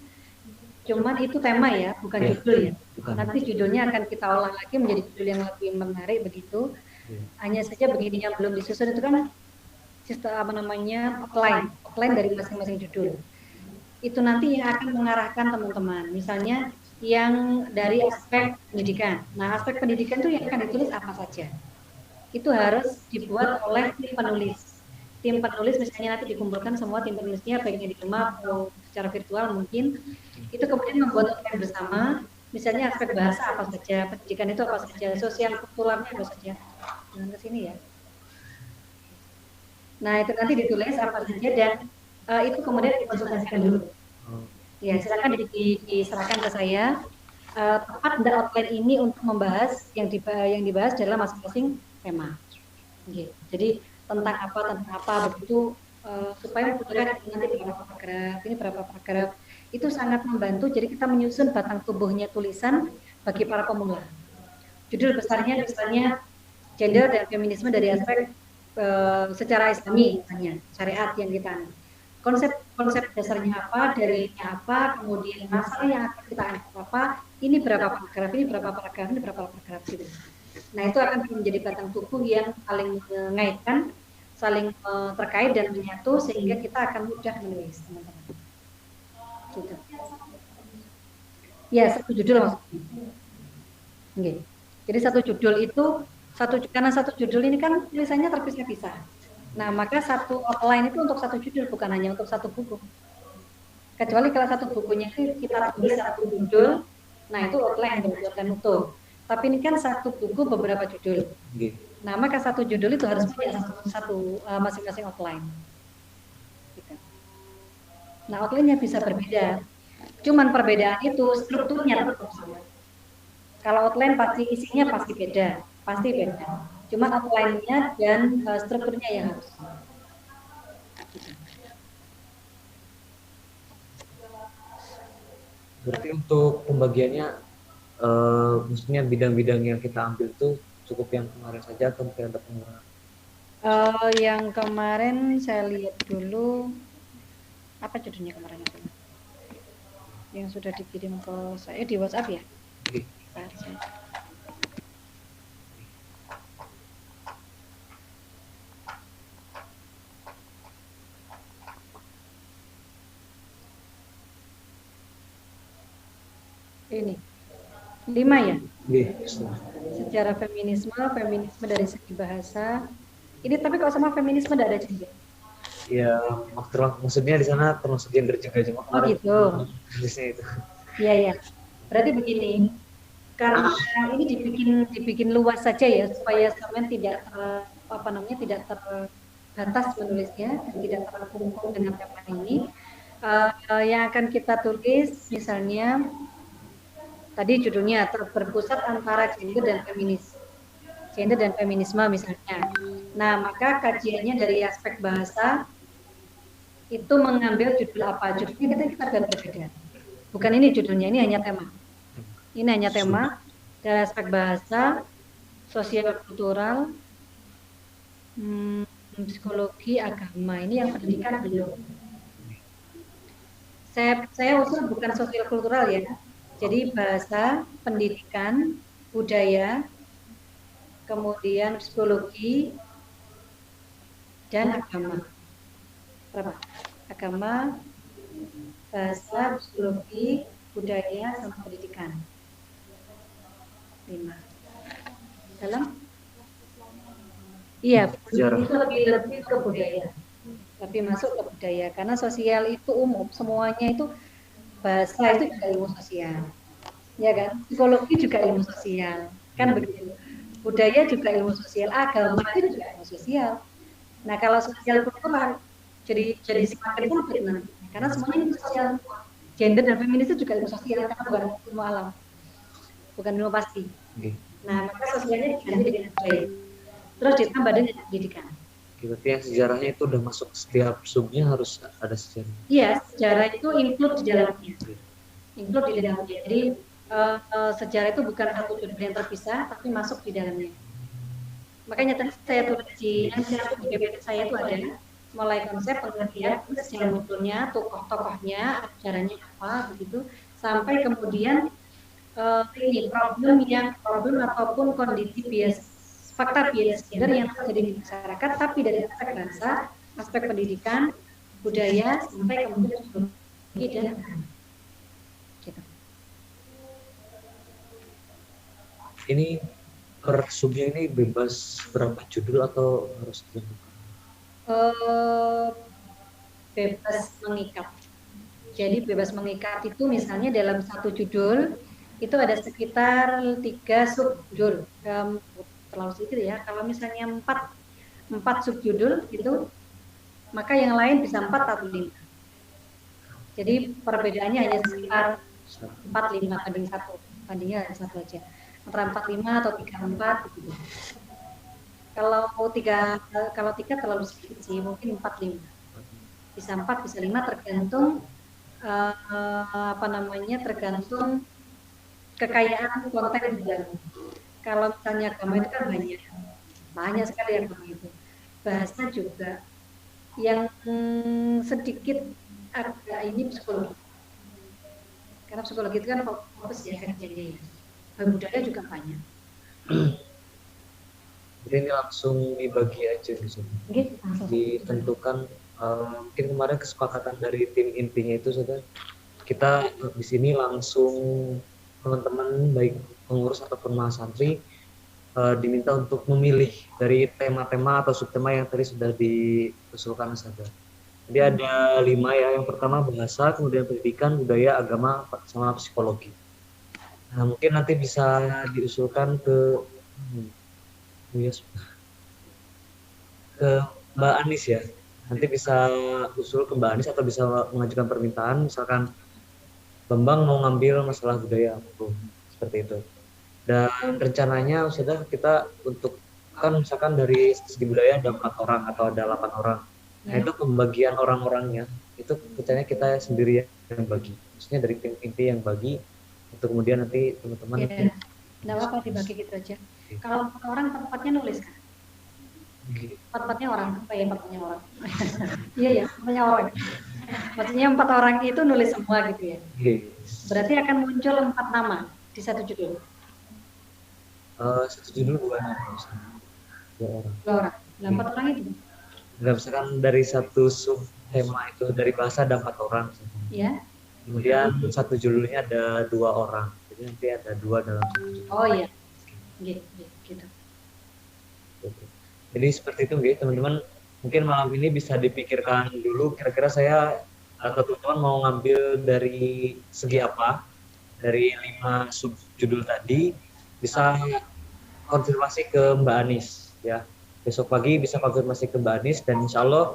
Cuman itu tema ya, bukan judul ya. Nanti judulnya akan kita olah lagi menjadi judul yang lebih menarik begitu. Hanya saja begini yang belum disusun itu kan sistem outline dari masing-masing judul. Itu nanti yang akan mengarahkan teman-teman. Misalnya yang dari aspek pendidikan. Nah, aspek pendidikan itu yang akan ditulis apa saja. Itu harus dibuat oleh tim penulis. Tim penulis misalnya nanti dikumpulkan semua tim penulisnya baik di rumah atau secara virtual mungkin. Itu kemudian membuat outline bersama. Misalnya aspek bahasa apa saja, pendidikan itu apa saja, sosial kulturalnya apa saja. Jangan ke sini ya. Nah, itu nanti ditulis apa saja dan itu kemudian dikonsultasikan dulu. Ya, silakan diserahkan ke saya. Tepat tidak outline ini untuk membahas yang dibahas dalam masing-masing tema. Okay. Jadi tentang apa begitu supaya memudahkan nanti berapa paragraf. Itu sangat membantu. Jadi kita menyusun batang tubuhnya tulisan bagi para pemula. Judul besarnya misalnya gender dan feminisme dari aspek secara Islami misalnya, syariat yang kita konsep dasarnya apa, dalilnya apa, kemudian masalah yang akan kita angkat apa, ini berapa paragraf gitu. Nah, itu akan menjadi batang tubuh yang saling mengaitkan, saling terkait dan menyatu sehingga kita akan mudah menulis, teman-teman. Gitu. Ya, satu judul maksudnya. Okay. Jadi karena satu judul ini kan tulisannya terpisah-pisah. Nah, maka satu outline itu untuk satu judul, bukan hanya untuk satu buku. Kecuali kalau satu bukunya itu kita tulis satu judul, nah itu outline utuh. Tapi ini kan satu buku beberapa judul. Nah, maka satu judul itu harus punya satu masing-masing outline. Gitu. Nah, outline-nya bisa berbeda. Cuman perbedaan itu strukturnya tetap sama. Kalau outline pasti isinya pasti beda. Cuman outline-nya dan strukturnya yang harus sama. Berarti untuk pembagiannya, maksudnya bidang-bidang yang kita ambil itu cukup yang kemarin saja atau mungkin ada pengurangan? Yang kemarin saya lihat dulu, apa judulnya kemarin itu? Yang sudah dikirim ke saya di WhatsApp ya? Ini 5 ya? Sejarah feminisme dari segi bahasa. Ini tapi kalau sama feminisme tidak ada juga. Ya, maksudnya di sana termasuk gender juga cuma. Oh gitu. Itu. Iya. Berarti begini, karena ini dibikin luas saja ya supaya semen tidak tidak terbatas menulisnya dan tidak terkungkung dengan tema ini. Yang akan kita tulis misalnya tadi judulnya berpusat antara gender dan feminisme misalnya. Nah, maka kajiannya dari aspek bahasa itu mengambil judul apa? Judulnya kita akan berbeda. Bukan ini judulnya, ini hanya tema. Ini hanya tema dari aspek bahasa, sosial kultural, psikologi, agama. Ini yang pendidikan belum. Saya usul bukan sosial kultural ya. Jadi bahasa, pendidikan, budaya, kemudian psikologi, dan agama. Berapa? Agama, bahasa, psikologi, budaya, sama pendidikan. 5. Dalam? Iya, itu lebih ke budaya. Tapi masuk ke budaya, karena sosial itu umum, semuanya itu bahasa itu juga ilmu sosial, ya kan? Psikologi juga ilmu sosial, kan begitu. Budaya juga ilmu sosial, agama itu juga ilmu sosial. Nah, kalau sosial kultural jadi semakin rumit nanti, karena semuanya ilmu sosial. Gender dan feminis itu juga ilmu sosial, karena bukan ilmu alam, bukan ilmu pasti. Nah, maka sosialnya diganti dengan budaya, terus ditambah dengan pendidikan. Berarti yang sejarahnya itu udah masuk setiap subnya harus ada sejarah. Iya, sejarah itu include di dalamnya. Jadi sejarah itu bukan satu judul yang terpisah, tapi masuk di dalamnya. Makanya tadi saya tulis di PPT saya itu ada mulai konsep, pengertian, sejarah mutunya, tokoh-tokohnya, ajarannya apa, begitu, sampai kemudian ini problem ataupun kondisi fakta bias gender yang terjadi di masyarakat, tapi dari aspek bahasa, aspek pendidikan, budaya, sampai kemudian psikologi dan gitu. Ini per subnya ini bebas berapa judul atau harus ditentukan? Bebas mengikat. Jadi bebas mengikat itu misalnya dalam satu judul itu ada sekitar 3 subjudul. Terlalu sedikit ya. Kalau misalnya 4 subjudul itu, maka yang lain bisa 4 atau 5. Jadi perbedaannya hanya sekitar 4-5 banding 1. Bandingnya 1 aja. Antara 4-5 atau 3-4 gitu. Kalau 3 terlalu sedikit sih, mungkin 4-5. Bisa 4, bisa 5 tergantung tergantung kekayaan konten di dalamnya. Kalau misalnya agama itu kan banyak sekali agama itu. Bahasa juga yang sedikit agak ini psikologi. Karena psikologi itu kan fokus ya kajiannya ya. Budaya juga banyak. Jadi ini langsung dibagi aja gitu. Ditentukan mungkin kemarin kesepakatan dari tim intinya itu sudah kita di sini langsung teman-teman baik pengurus ataupun mahasiswa diminta untuk memilih dari tema-tema atau subtema yang tadi sudah diusulkan saja. Jadi ada 5 ya. Yang pertama bahasa, kemudian pendidikan, budaya, agama, sama psikologi. Nah, mungkin nanti bisa diusulkan ke Mbak Anis ya. Nanti bisa usul ke Mbak Anis atau bisa mengajukan permintaan, misalkan Bambang mau ngambil masalah budaya, seperti itu. Dan rencananya sudah kita untuk kan misalkan dari segi budaya ada 4 orang atau ada 8 orang. Nah, itu pembagian orang-orangnya itu rencananya kita sendiri yang bagi. Maksudnya dari tim inti yang bagi, untuk kemudian nanti teman-teman. Ya, nggak apa-apa dibagi gitu aja. Kalau 4 orang tempatnya nulis kan? 4-4-nya orang, apa ya 4-4-nya orang? Iya ya, 4-4-nya orang. Maksudnya 4 orang itu nulis semua gitu ya? Berarti akan muncul 4 nama di satu judul? Satu judul 2 nama. 2 orang. 2 orang. Nah, 4 orang itu? Enggak, misalkan dari satu sub tema itu dari bahasa ada 4 orang. Ya. Kemudian satu judulnya ada 2 orang. Jadi nanti ada 2 dalam satu judul. Oh iya. Gitu. Jadi seperti itu gitu teman-teman. Mungkin malam ini bisa dipikirkan dulu kira-kira saya atau teman-teman mau ngambil dari segi apa. Dari 5 sub judul tadi bisa konfirmasi ke Mbak Anis ya. Besok pagi bisa konfirmasi ke Mbak Anis dan insya Allah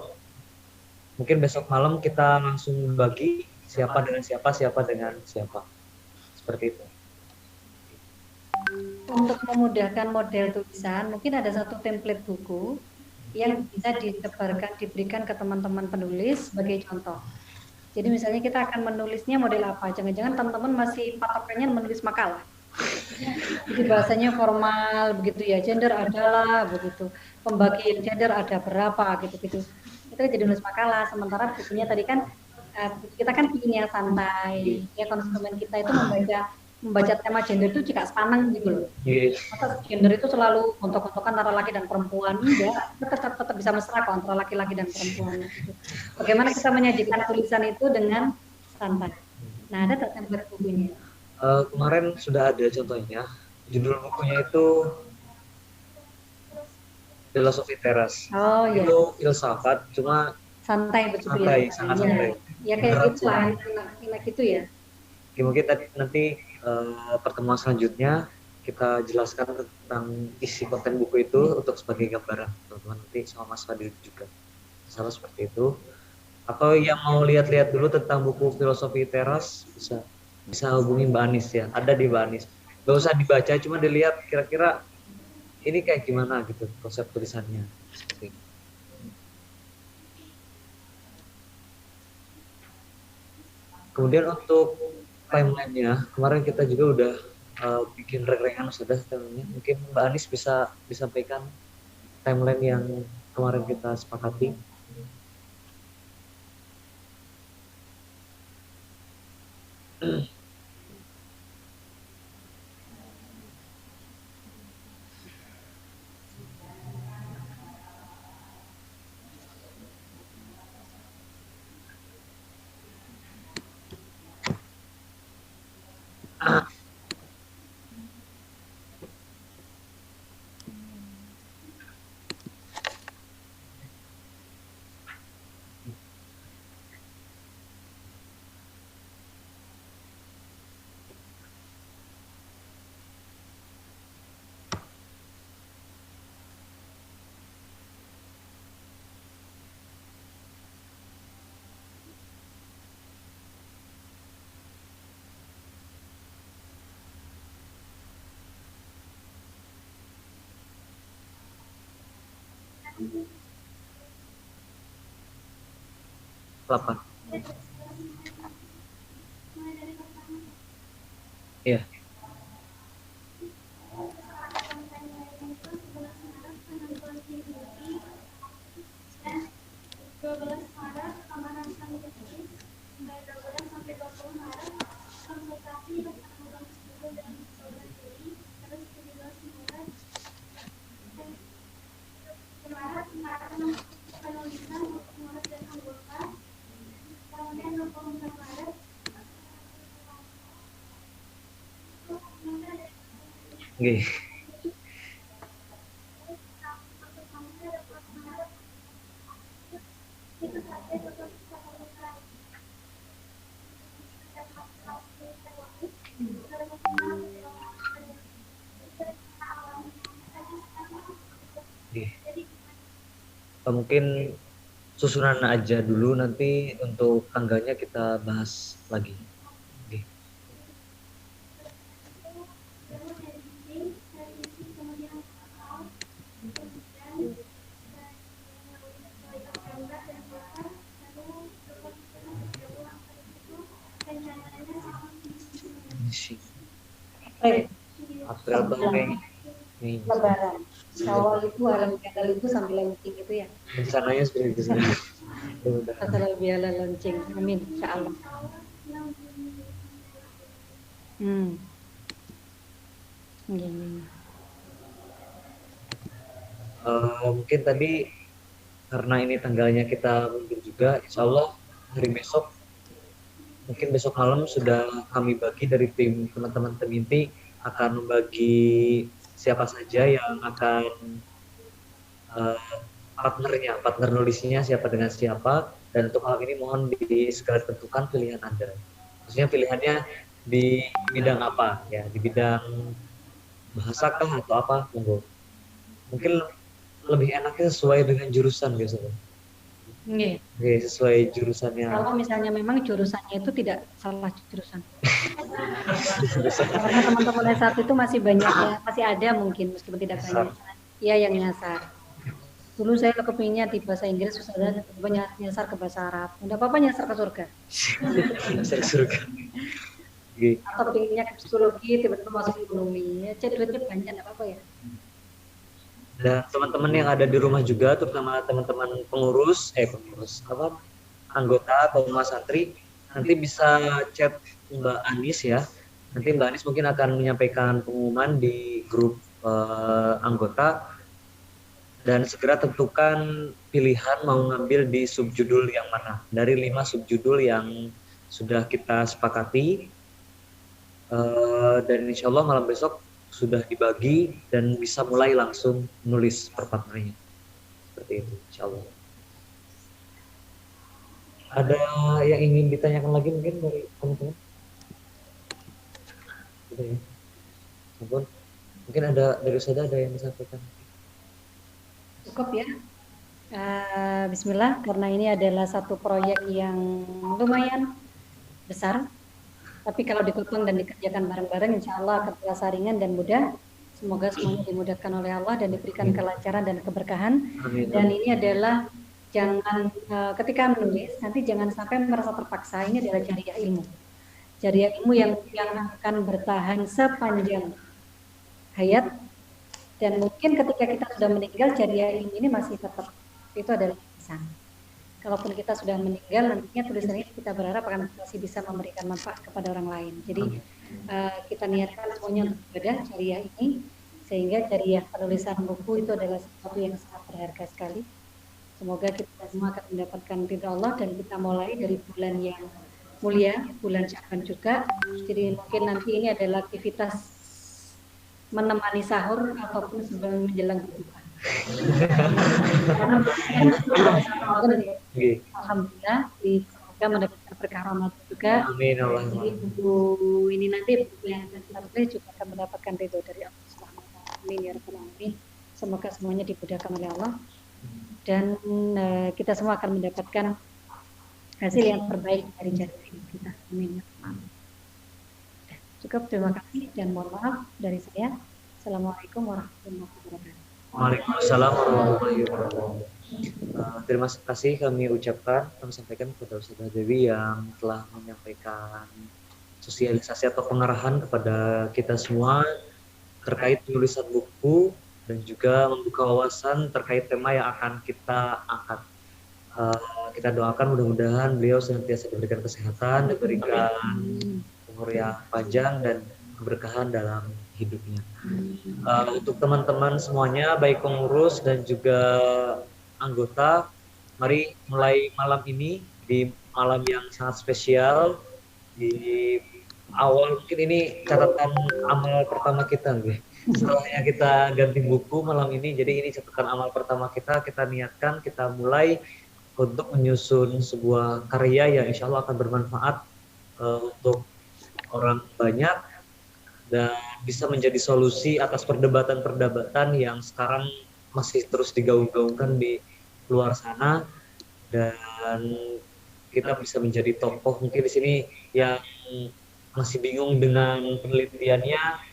mungkin besok malam kita langsung bagi siapa dengan siapa, siapa dengan siapa. Seperti itu. Untuk memudahkan model tulisan, mungkin ada satu template buku yang bisa diberikan ke teman-teman penulis sebagai contoh. Jadi misalnya kita akan menulisnya model apa? Jangan-jangan teman-teman masih patokannya menulis makalah. Jadi bahasanya formal begitu ya, gender adalah begitu, pembagian gender ada berapa gitu-gitu. Itu jadi nulis makalah. Sementara bukunya tadi kan kita kan ingin yang santai. Ya konsumen kita itu membaca tema gender itu juga sepanang gitu loh. Masa gender itu selalu kontok-kontokan antara laki dan perempuan, enggak, tetap bisa mesra kok antara laki-laki dan perempuan. Gitu. Bagaimana kita menyajikan tulisan itu dengan santai. Nah, ada template bukunya. Kemarin sudah ada contohnya. Judul bukunya itu Filosofi Teras. Oh iya. Itu filsafat, cuma santai begitu santai, ya. sangat santai. Ya kayak gitu lah, enak gitu ya. Oke, mungkin nanti pertemuan selanjutnya kita jelaskan tentang isi konten buku itu untuk sebagai gambaran teman-teman nanti sama Mas Fadil juga. Sama seperti itu. Atau yang mau lihat-lihat dulu tentang buku Filosofi Teras bisa hubungi Mbak Anis ya. Ada di Mbak Anis. Gak usah dibaca, cuma dilihat kira-kira ini kayak gimana gitu konsep tulisannya. Seperti itu. Kemudian untuk timeline-nya, kemarin kita juga udah bikin rek-rekan sudah timeline-nya. Mungkin Mbak Anis bisa disampaikan timeline yang kemarin kita sepakati. Delapan. Iya. mungkin susunan aja dulu, nanti untuk tanggalnya kita bahas lagi. Oke. April atau Mei. Lebaran. Syawal itu alam biala itu sambil launching itu ya. Rencananya seperti itu. Masalah biala launching. Amin. Insyaallah. Gini. Mungkin tadi karena ini tanggalnya kita mundur juga, insya Allah hari besok, mungkin besok malam sudah kami bagi dari tim teman-teman tim inti akan membagi siapa saja yang akan partner nulisnya siapa dengan siapa, dan untuk hal ini mohon segera tentukan pilihan Anda. Maksudnya pilihannya di bidang apa ya, di bidang bahasa kah atau apa, monggo. Mungkin lebih enaknya sesuai dengan jurusan biasanya. Oke, sesuai jurusannya. Kalau misalnya memang jurusannya itu tidak salah jurusan. Karena teman-teman S1 itu masih banyak ya, masih ada mungkin meskipun tidak banyak. Iya yang nyasar. Dulu saya kepinginnya di bahasa Inggris, susah banyak nyasar ke bahasa Arab. Enggak apa-apa nyasar ke surga. Nyasar ke surga. Atau kepinginnya ke psikologi, tiba-tiba masuk ekonomi. Ya, jadi duitnya banyak, enggak apa-apa ya. Dan teman-teman yang ada di rumah juga, terutama teman-teman anggota atau Mas Santri, nanti bisa chat Mbak Anis ya. Nanti Mbak Anis mungkin akan menyampaikan pengumuman di grup anggota, dan segera tentukan pilihan mau ngambil di subjudul yang mana dari 5 subjudul yang sudah kita sepakati, dan insya Allah malam besok sudah dibagi dan bisa mulai langsung nulis per partnernya. Seperti itu, insya Allah. Ada yang ingin ditanyakan lagi mungkin dari teman-teman? Ya. Mungkin ada dari Ustaz ada yang disampaikan? Cukup ya. Bismillah, karena ini adalah satu proyek yang lumayan besar. Tapi kalau dikepung dan dikerjakan bareng-bareng, insya Allah akan terasa ringan dan mudah. Semoga semuanya dimudahkan oleh Allah dan diberikan kelancaran dan keberkahan. Amin. Dan ini adalah jangan ketika menulis nanti jangan sampai merasa terpaksa. Ini adalah jariah ilmu. Jariah ilmu yang akan bertahan sepanjang hayat. Dan mungkin ketika kita sudah meninggal, jariah ilmu ini masih tetap. Itu adalah lisan. Kalaupun kita sudah meninggal, nantinya tulisan ini kita berharap akan masih bisa memberikan manfaat kepada orang lain. Jadi kita niatkan semuanya untuk ibadah jariah ini, sehingga jariah penulisan buku itu adalah sesuatu yang sangat berharga sekali. Semoga kita semua akan mendapatkan ridha Allah, dan kita mulai dari bulan yang mulia, bulan Sya'ban juga. Jadi mungkin nanti ini adalah aktivitas menemani sahur ataupun sebelum menjelang berbuka. Alhamdulillah, semoga mendapatkan berkah Ramadan juga. Amin. Jadi buku ini nanti buku yang kita tulis juga akan mendapatkan ridho dari Allah Subhanahu wa taala. Amin ya rabbal alamin. Semoga semuanya dimudahkan oleh Allah, dan kita semua akan mendapatkan hasil yang terbaik dari jari kita. Amin. Cukup, terima kasih dan mohon maaf dari saya. Assalamualaikum warahmatullahi wabarakatuh. Waalaikumsalam warahmatullahi wabarakatuh. Terima kasih kami sampaikan kepada Ustazah Dewi yang telah menyampaikan sosialisasi atau pengarahan kepada kita semua terkait penulisan buku dan juga membuka wawasan terkait tema yang akan kita angkat. Kita doakan mudah-mudahan beliau senantiasa diberikan kesehatan, diberikan umur yang panjang dan keberkahan dalam hidupnya. Untuk teman-teman semuanya, baik pengurus dan juga anggota, mari mulai malam ini di malam yang sangat spesial, di awal mungkin ini catatan amal pertama kita, setelahnya kita ganti buku malam ini. Jadi ini catatan amal pertama kita niatkan, kita mulai untuk menyusun sebuah karya yang insya Allah akan bermanfaat untuk orang banyak dan bisa menjadi solusi atas perdebatan-perdebatan yang sekarang masih terus digaung-gaungkan di luar sana, dan kita bisa menjadi tokoh mungkin di sini yang masih bingung dengan penelitiannya.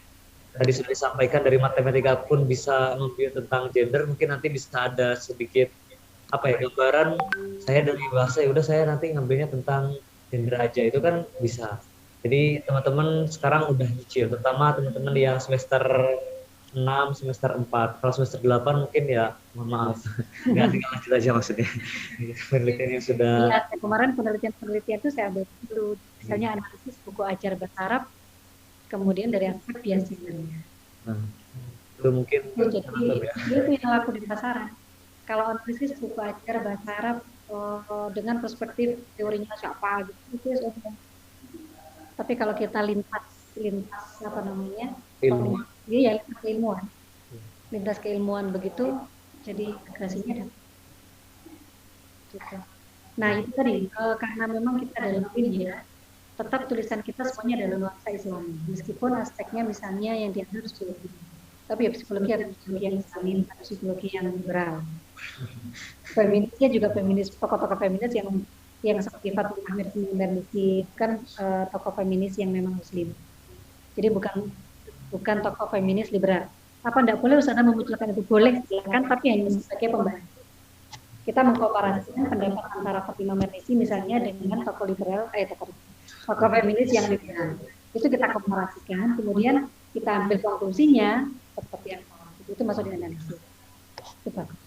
Tadi sudah disampaikan dari matematika pun bisa ngambil tentang gender, mungkin nanti bisa ada sedikit apa ya gambaran saya dari bahasa ya udah saya nanti ngambilnya tentang gender aja, itu kan bisa. Jadi teman-teman sekarang udah nyicil, terutama teman-teman yang semester 6, semester 4. Kalau semester 8 mungkin ya mohon maaf. Nggak tinggal lanjut aja maksudnya. Penelitian yang sudah Iya, kemarin penelitian itu saya ambil dulu, misalnya analisis buku ajar bahasa Arab, kemudian dari aspek bias gender. nah, itu mungkin Jadi ya. itu yang laku di pasaran. Kalau analisis buku ajar bahasa Arab dengan perspektif teorinya siapa gitu, itu ya umum. Tapi kalau kita lintas apa namanya, Ilmu. Iya, lintas keilmuan begitu, jadi agresinya ada. Gitu. Nah itu tadi karena memang kita dalam India, tetap tulisan kita semuanya dalam nuansa Islami, meskipun aspeknya misalnya yang diambil psikologi, tapi ya psikologi ada psikologi yang Islami, ada psikologi yang liberal. Feminisnya juga feminis, tokoh-tokoh feminis yang seperti Fatimah Amir Mernissi kan tokoh feminis yang memang Muslim. Jadi bukan tokoh feminis liberal. Apa enggak boleh Ustazah memunculkan itu? Boleh, silakan, tapi hanya sebagai pembahas. Kita mengkomparasikan pendapat antara Fatimah Mernissi misalnya dengan tokoh liberal, tokoh feminis yang liberal. Itu kita komparasikan, kemudian kita ambil konklusinya seperti apa. Itu masuk di analisis. Itu bagus.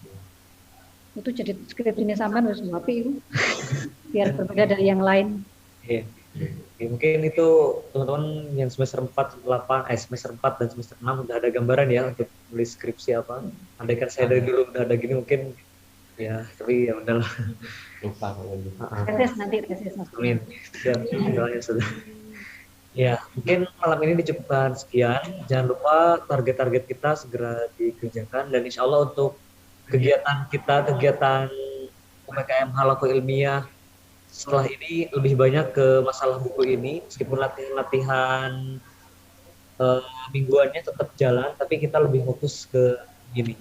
Itu jadi skripsinya sampai harus api itu, biar berbeda dari yang lain. Iya. Ya, mungkin itu teman-teman yang semester 4, semester 4 dan semester 6 udah ada gambaran ya untuk tulis skripsi apa. Andai kan saya dari dulu udah ada gini mungkin ya, tapi ya udahlah. Lupa kalau gitu. Tesis. Amin. Siap, doanya sudah. Ya, mungkin malam ini dicukupkan sekian. Jangan lupa target-target kita segera dikerjakan, dan insya Allah untuk kegiatan PPKM Halako Ilmiah setelah ini lebih banyak ke masalah buku ini, meskipun latihan mingguannya tetap jalan, tapi kita lebih fokus ke ini.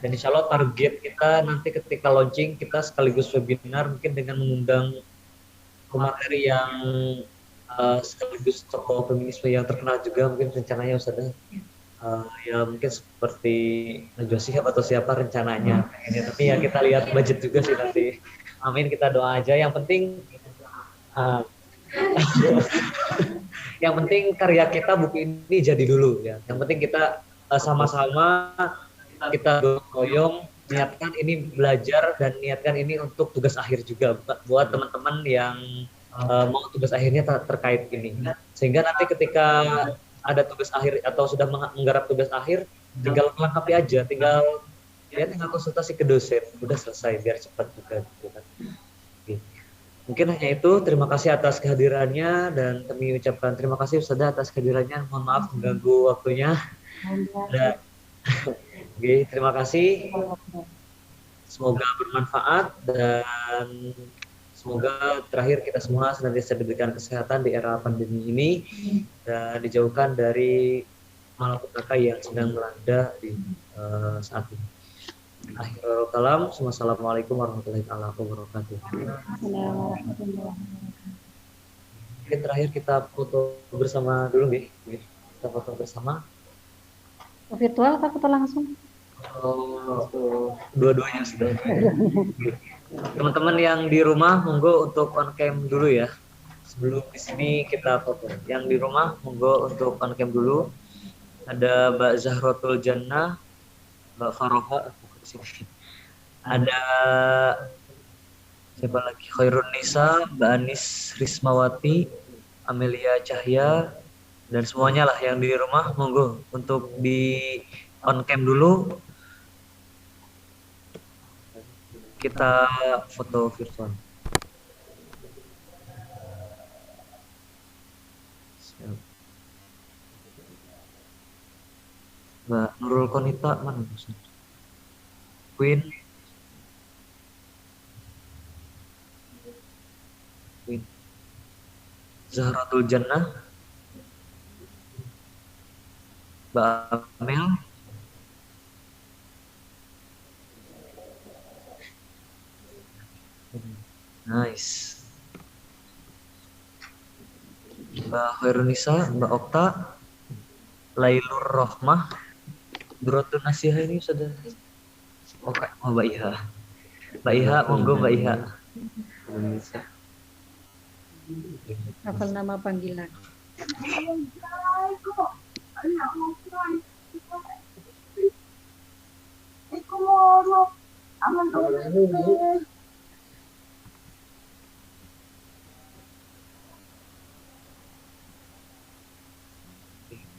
Dan insya Allah target kita nanti ketika launching, kita sekaligus webinar mungkin dengan mengundang pemateri yang sekaligus tokoh feminisme yang terkenal juga, mungkin rencananya Ustazah. Ya mungkin seperti Najwa Shihab atau siapa rencananya. Tapi ya kita lihat budget juga sih nanti. Amin, kita doa aja. Yang penting yang penting karya kita buku ini jadi dulu ya. Yang penting kita sama-sama kita goyong niatkan ini belajar dan niatkan ini untuk tugas akhir juga buat teman-teman yang mau tugas akhirnya terkait ini. Sehingga nanti ketika ada tugas akhir atau sudah menggarap tugas akhir, tinggal melengkapi aja, tinggal konsultasi ke dosen, udah selesai biar cepat juga gitu kan. Oke. Mungkin hanya itu. Terima kasih atas kehadirannya, dan kami ucapkan terima kasih Ustazah atas kehadirannya. Mohon maaf mengganggu waktunya. Oke, terima kasih. Semoga bermanfaat, dan semoga terakhir kita semua senantiasa diberikan kesehatan di era pandemi ini dan dijauhkan dari malapetaka yang sedang melanda di saat ini. Akhirul kalam, wassalamualaikum warahmatullahi wabarakatuh. Mungkin terakhir kita foto bersama dulu nih. Kita foto bersama. Virtual atau foto langsung? Dua-duanya sudah. Teman-teman yang di rumah monggo untuk on cam dulu ya. Sebelum di sini kita foto. Yang di rumah monggo untuk on cam dulu. Ada Mbak Zahrotul Jannah, Mbak Faroha di sini. Ada siapa lagi? Khairun Nisa, Mbak Anis Rismawati, Amelia Cahya, dan semuanya lah yang di rumah monggo untuk di on cam dulu. Kita foto virtual. Mbak Nurul Konita mana? Queen. Zahratul Jannah. Mbak Amel. Nice. Mbak Khairunisa, Mbak Okta, Lailur Rohmah, Durotun Nasiha ini sudah. Oke, oh, Mbak Iha. Mbak Iha, monggo Mbak Iha. Indonesia. Hafal nama panggilan.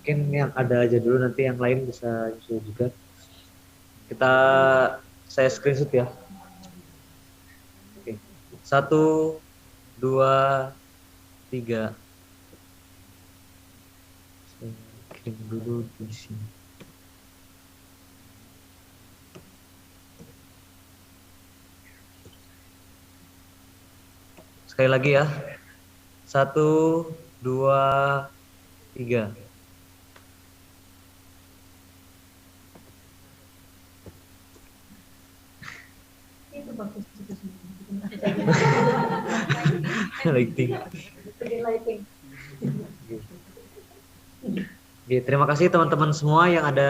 Mungkin yang ada aja dulu, nanti yang lain bisa nyusul juga. Saya screenshot ya. Oke. 1, 2, 3. Saya kirim dulu di sini. Sekali lagi ya. 1, 2, 3. Lighting. Oke, terima kasih teman-teman semua yang ada